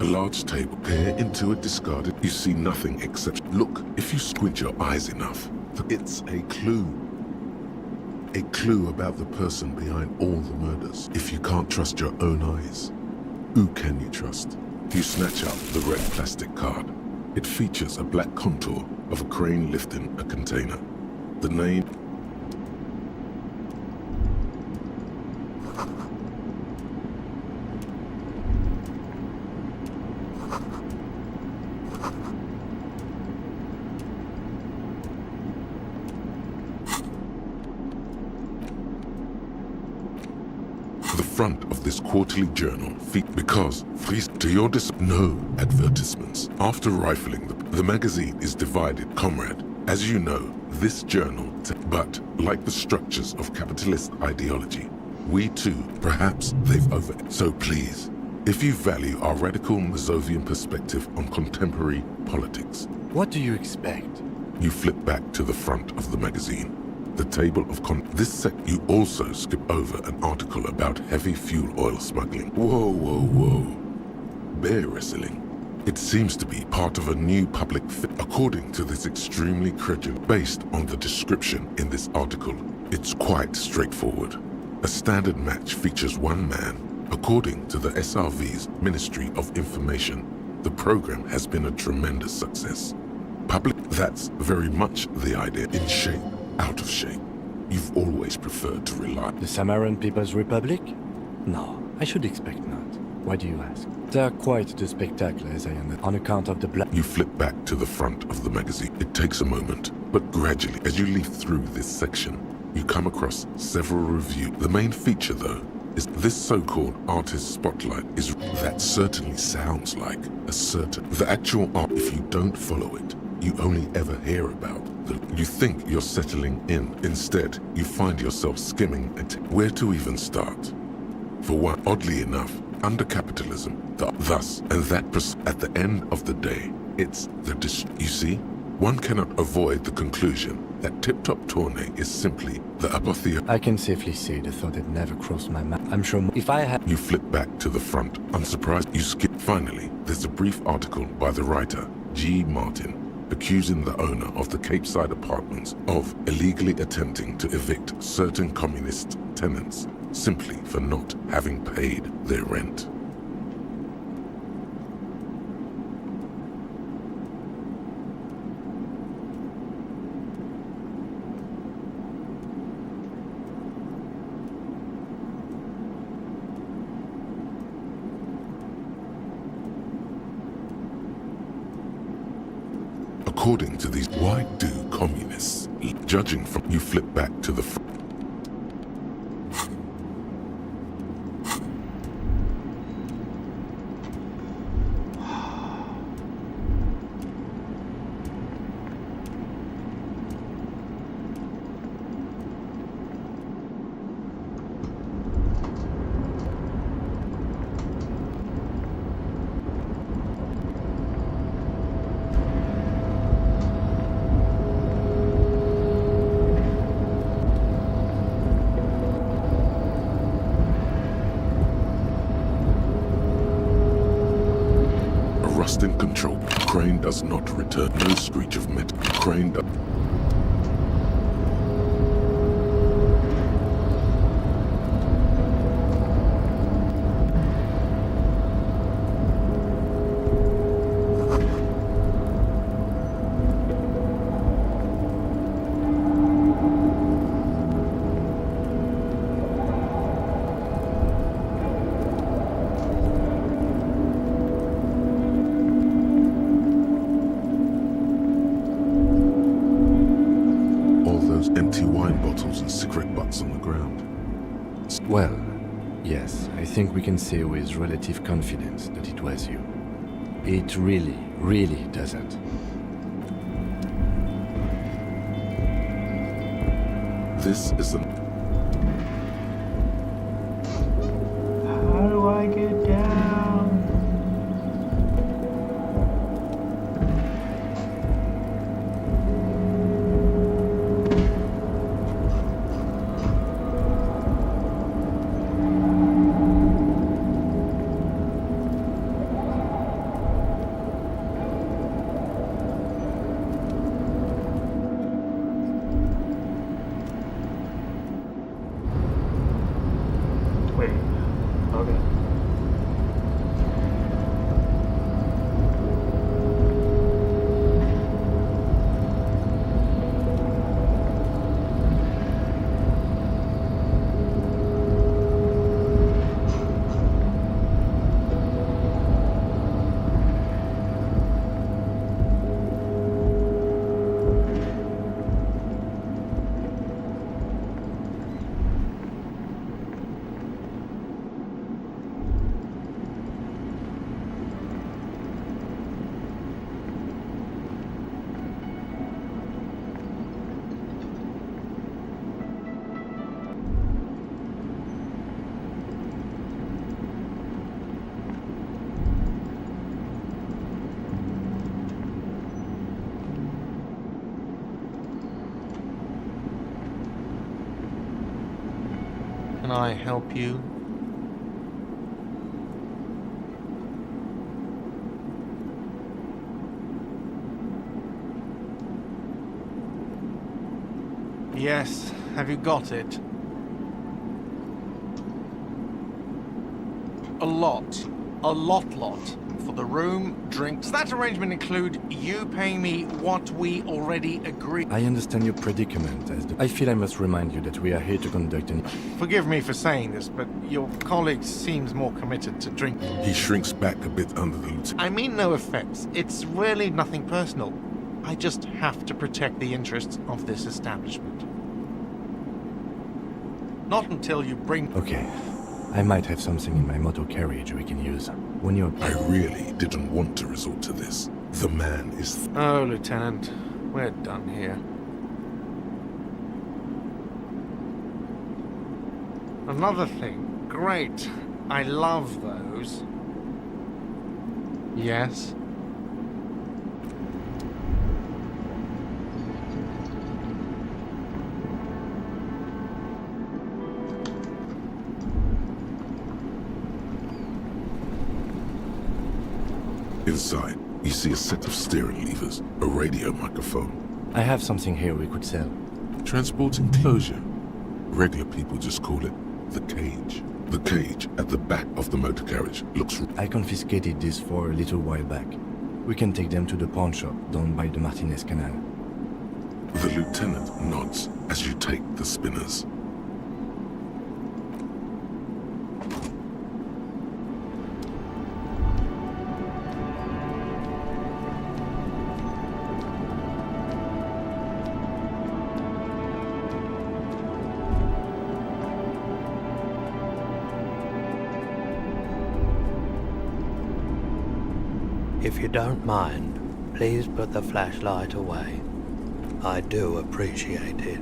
large table. Peer into a discarded. You see nothing except. Look, if you squint your eyes enough, it's a clue. A clue about the person behind all the murders. If you can't trust your own eyes, who can you trust? You snatch up the red plastic card. It features a black contour of a crane lifting a container. The name. The front of this quarterly journal because to your no advertisements. After rifling the magazine is divided, comrade. As you know, this journal, but like the structures of capitalist ideology, we too, perhaps they've over. So please, if you value our radical Mazovian perspective on contemporary politics. What do you expect? You flip back to the front of the magazine. The table of you also skip over an article about heavy fuel oil smuggling. Whoa, whoa, whoa. Bear wrestling. It seems to be part of a new public according to this extremely credulous. Based on the description in this article, it's quite straightforward. A standard match features one man. According to the SRV's Ministry of Information, the program has been a tremendous success. That's very much the idea. In shape. Out of shape. You've always preferred to rely. The Samaran People's Republic? No, I should expect not. Why do you ask? They are quite the spectacle, as I understand, on account of the blood. You flip back to the front of the magazine. It takes a moment, but gradually, as you leaf through this section, you come across several reviews. The main feature, though, is this so-called artist spotlight is that certainly sounds like a certain. The actual art, if you don't follow it, you only ever hear about. You think you're settling in. Instead, you find yourself skimming at where to even start. For one, oddly enough, under capitalism, thus, and that at the end of the day, it's the you see? One cannot avoid the conclusion that Tip-Top Tourney is simply the apotheosis. I can safely say the thought had never crossed my mind. I'm sure if I had... You flip back to the front, unsurprised. You skip. Finally, there's a brief article by the writer, G. Martin, accusing the owner of the Cape Side apartments of illegally attempting to evict certain communist tenants simply for not having paid their rent. According to these, why do communists, judging from, you flip back to the front. In control. Crane does not return. No screech of metal. Crane does. Empty wine bottles and cigarette butts on the ground. Well, yes, I think we can say with relative confidence that it was you. It really, really doesn't. This is an... How do I get down? Wait. Okay. Can I help you? Yes, have you got it? A lot. A lot. For the room, drink. Does that arrangement include you paying me what we already agreed? I understand your predicament, I feel I must remind you that we are here to conduct an... Forgive me for saying this, but your colleague seems more committed to drinking. He shrinks back a bit under the lieutenant. I mean no offense. It's really nothing personal. I just have to protect the interests of this establishment. Not until you bring... Okay. I might have something in my motor carriage we can use. When you're... I really didn't want to resort to this. The man is... Oh, Lieutenant. We're done here. Another thing. Great. I love those. Yes? Inside, you see a set of steering levers, a radio microphone. I have something here we could sell. Transport enclosure. Regular people just call it the cage. The cage at the back of the motor carriage looks... I confiscated this for a little while back. We can take them to the pawn shop down by the Martinez Canal. The lieutenant nods as you take the spinners. If you don't mind, please put the flashlight away. I do appreciate it.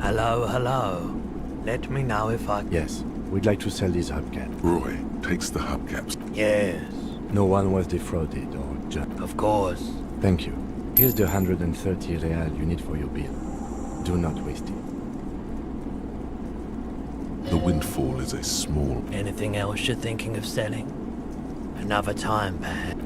Hello. Let me know if I... Yes, we'd like to sell these hubcaps. Roy takes the hubcaps. Yes. No one was defrauded or just... Of course. Thank you. Here's the 130 real you need for your bill. Do not waste it. The windfall is a small... Anything else you're thinking of selling? Another time, perhaps?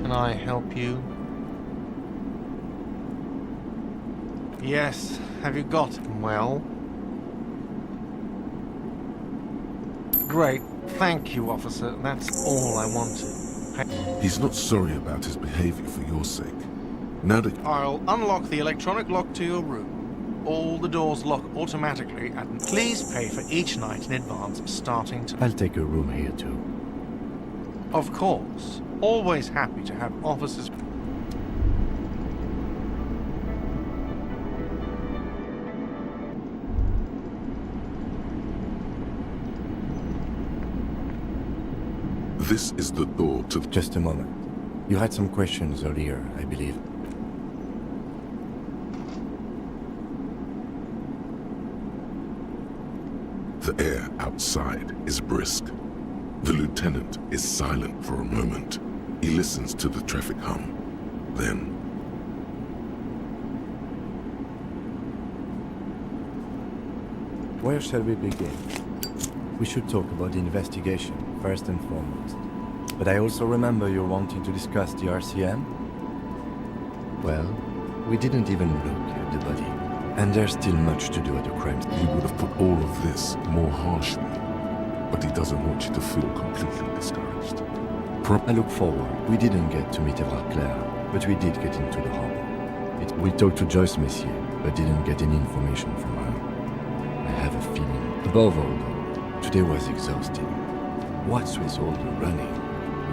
can I help you? Yes, have you got him well? Great, thank you, officer. That's all I wanted. He's not sorry about his behavior for your sake. Now that I'll unlock the electronic lock to your room. All the doors lock automatically, and please pay for each night in advance, starting to... I'll take a room here too. Of course. Always happy to have officers... this is the door to... Just a moment. You had some questions earlier, I believe. The air outside is brisk. The lieutenant is silent for a moment. He listens to the traffic hum. Then... Where shall we begin? We should talk about the investigation, first and foremost. But I also remember you're wanting to discuss the RCM? Well, we didn't even look at the body. And there's still much to do at the crime scene. He would have put all of this more harshly. But he doesn't want you to feel completely discouraged. I look forward. We didn't get to meet Eva Claire, but we did get into the harbor. We talked to Joyce Messier, but didn't get any information from her. I have a feeling. Above all, though, today was exhausting. What's with all the running?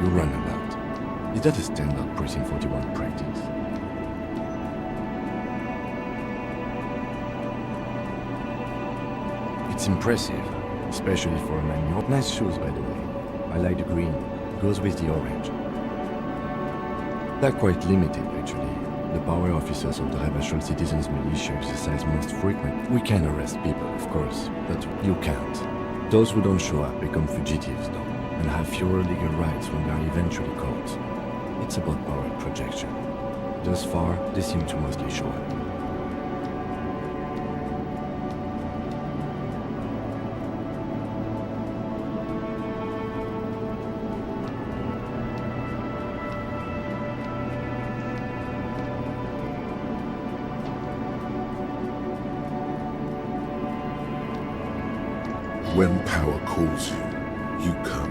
You run about. Is that a standard Precinct 41 practice? It's impressive, especially for a man your... Nice shoes, by the way. I like the green. Goes with the orange. They're quite limited, actually. The power officers of the Rebel Citizens Militia exercise most frequent. We can arrest people, of course, but you can't. Those who don't show up become fugitives, though, and have fewer legal rights when they are eventually caught. It's about power projection. Thus far, they seem to mostly show up. When power calls you, you come.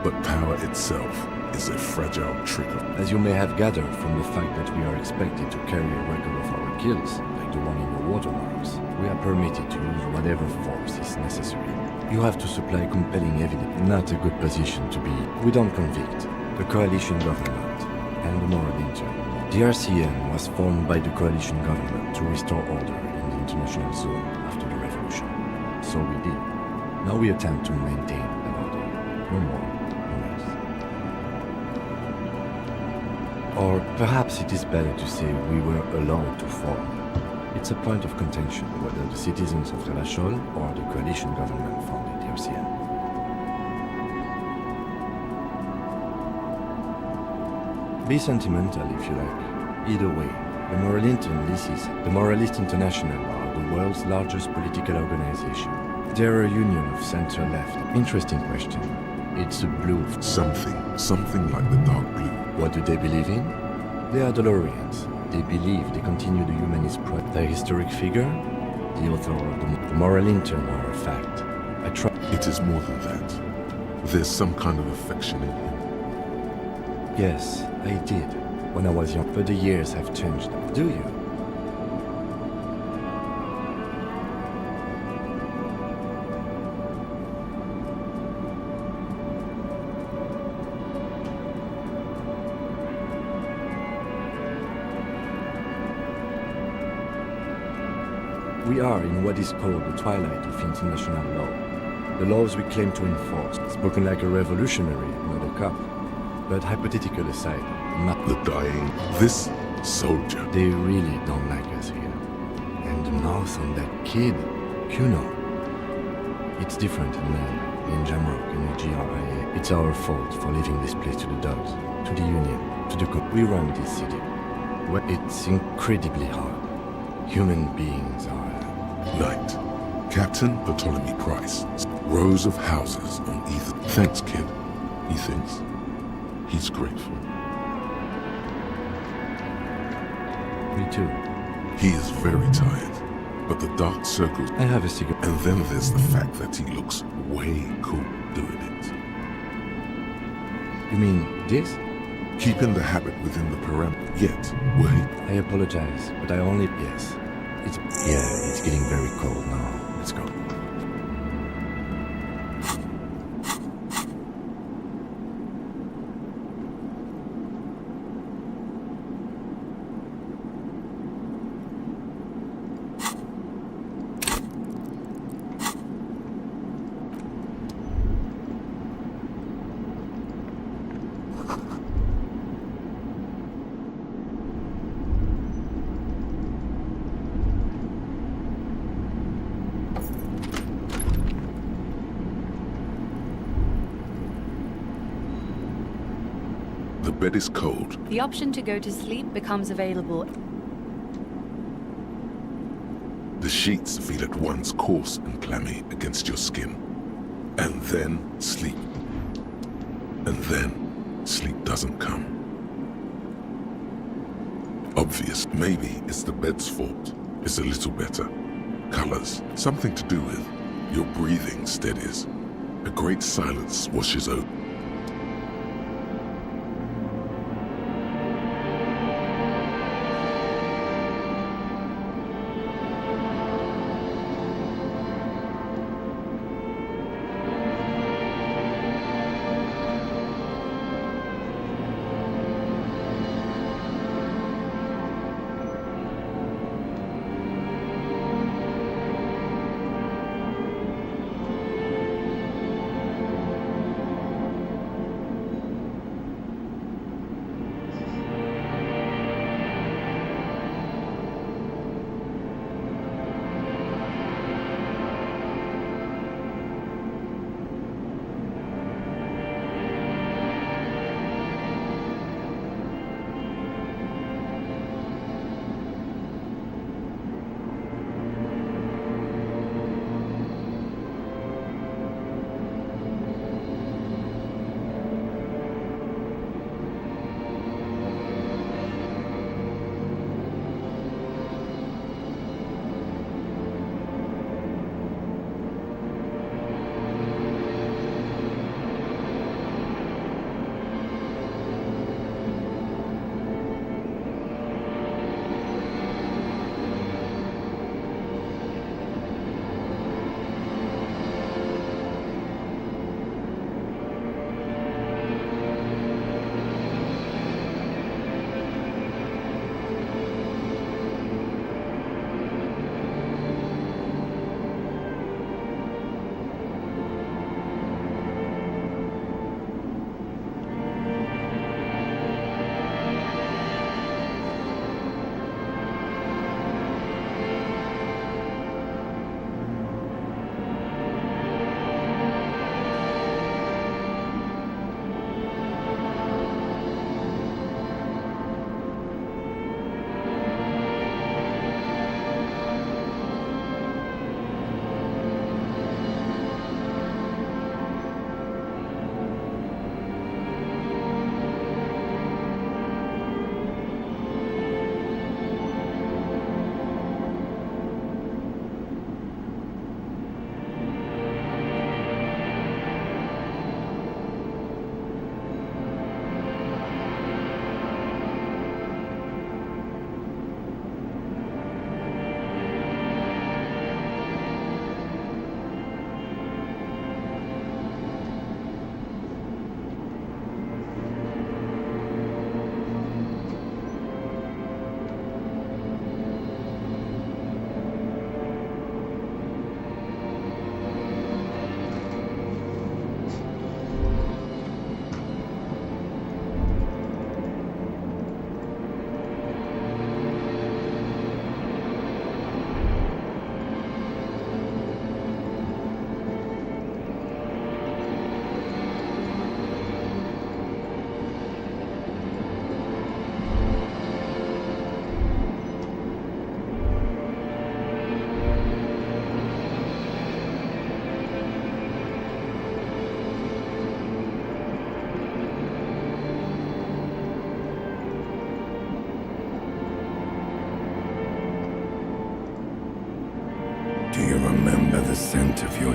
But power itself is a fragile trick of... As you may have gathered from the fact that we are expected to carry a record of our kills, like the one in the water Mars, we are permitted to use whatever force is necessary. You have to supply compelling evidence. Not a good position to be. We don't convict. The coalition government and the moral intern. The RCM was formed by the coalition government to restore order in the international zone after the revolution. So we did. Now we attempt to maintain that order. No more, no less. Or perhaps it is better to say we were allowed to form. It's a point of contention whether the citizens of Ravachol or the coalition government founded the RCM. Be sentimental if you like. Either way, the Moralist International are the world's largest political organization. They're a union of center-left. Interesting question. It's a blue... Something like the dark blue. What do they believe in? They are DeLoreans. They believe they continue the humanist project. Their historic figure? The author of the moral intern are a fact. I try... It is more than that. There's some kind of affection in him. Yes, I did. When I was young. But the years have changed. Do you? We are in what is called the twilight of international law. The laws we claim to enforce, spoken like a revolutionary, not a cop. But hypothetical aside, not the dying, this soldier. They really don't like us here. And the mouth on that kid, Kuno. It's different in Maine, in Jamrock, in the GRIA. It's our fault for leaving this place to the dogs, to the Union, to the We run this city. Well, it's incredibly hard. Human beings are... Night. Captain Bartholomew Price. Rows of houses on either... Thanks, kid. He thinks. He's grateful. Me too. He is very tired, but the dark circles... I have a cigarette. And then there's the fact that he looks way cool doing it. You mean this? Keeping the habit within the parameter. Yet, wait. I apologize, but I only... Yes. It's getting very cold now. Let's go. The bed is cold. The option to go to sleep becomes available. The sheets feel at once coarse and clammy against your skin. And then sleep. And then sleep doesn't come. Obvious. Maybe it's the bed's fault. It's a little better. Colors. Something to do with your breathing steadies. A great silence washes over.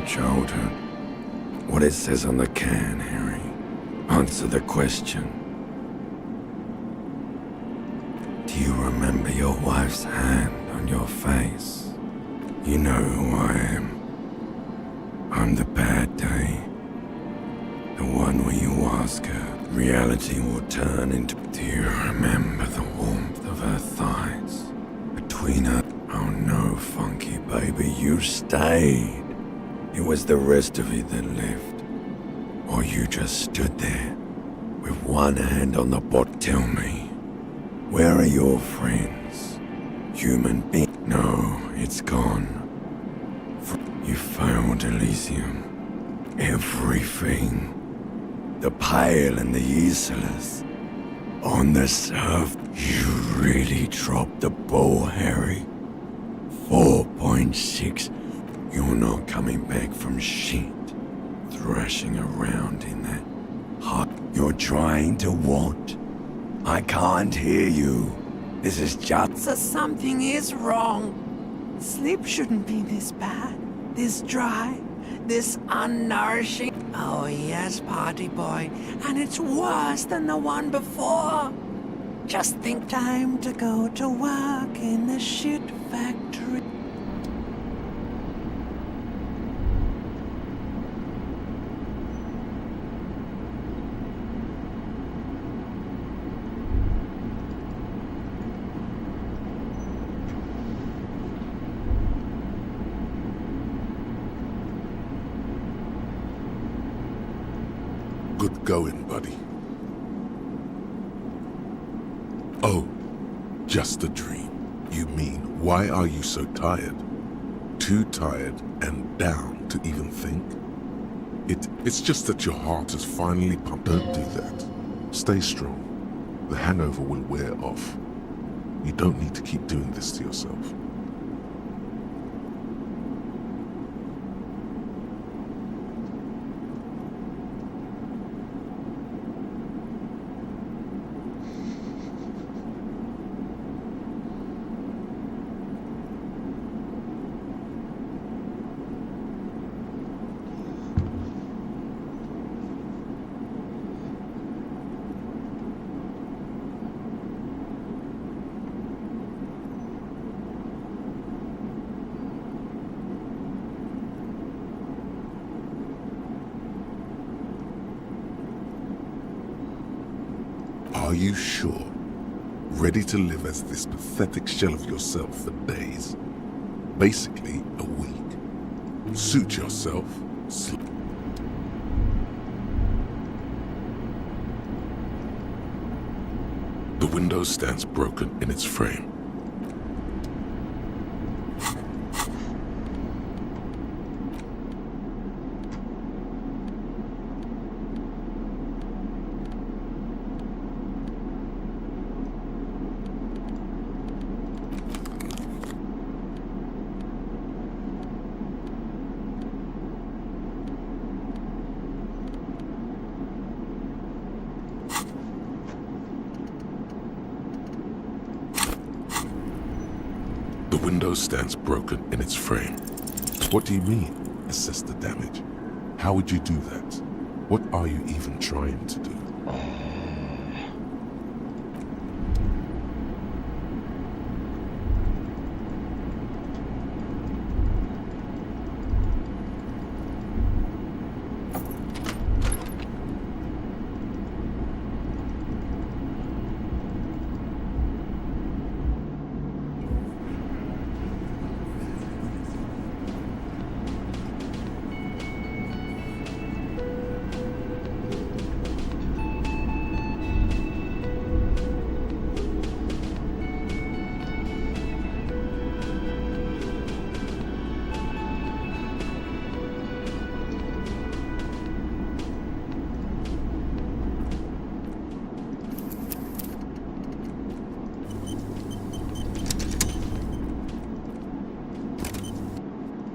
childhood. What it says on the can, Harry. Answer the question. Do you remember your wife's hand on your face? You know who I am. I'm the bad day. The one where you ask her, reality will turn into... Do you remember the warmth of her thighs? Between her... Oh no, funky baby, you stayed. It was the rest of you that lived. Or you just stood there, with one hand on the bot. Tell me, where are your friends? Human being? No, it's gone. You failed Elysium. Everything. The Pale and the Useless. On the surf. You really dropped the ball, Harry. 4.6. You're not coming back from shit. Thrashing around in that hot. You're trying to what? I can't hear you. This is just... So something is wrong. Sleep shouldn't be this bad, this dry, this unnourishing. Oh yes, party boy, and it's worse than the one before. Just think, time to go to work in the shit factory. Good going, buddy. Oh, just a dream. You mean, why are you so tired? Too tired and down to even think? It's just that your heart is finally pumped. Don't do that. Stay strong. The hangover will wear off. You don't need to keep doing this to yourself. Are you sure? Ready to live as this pathetic shell of yourself for days? Basically, a week. Suit yourself. The window stands broken in its frame. The window stands broken in its frame. What do you mean, assess the damage? How would you do that? What are you even trying to do?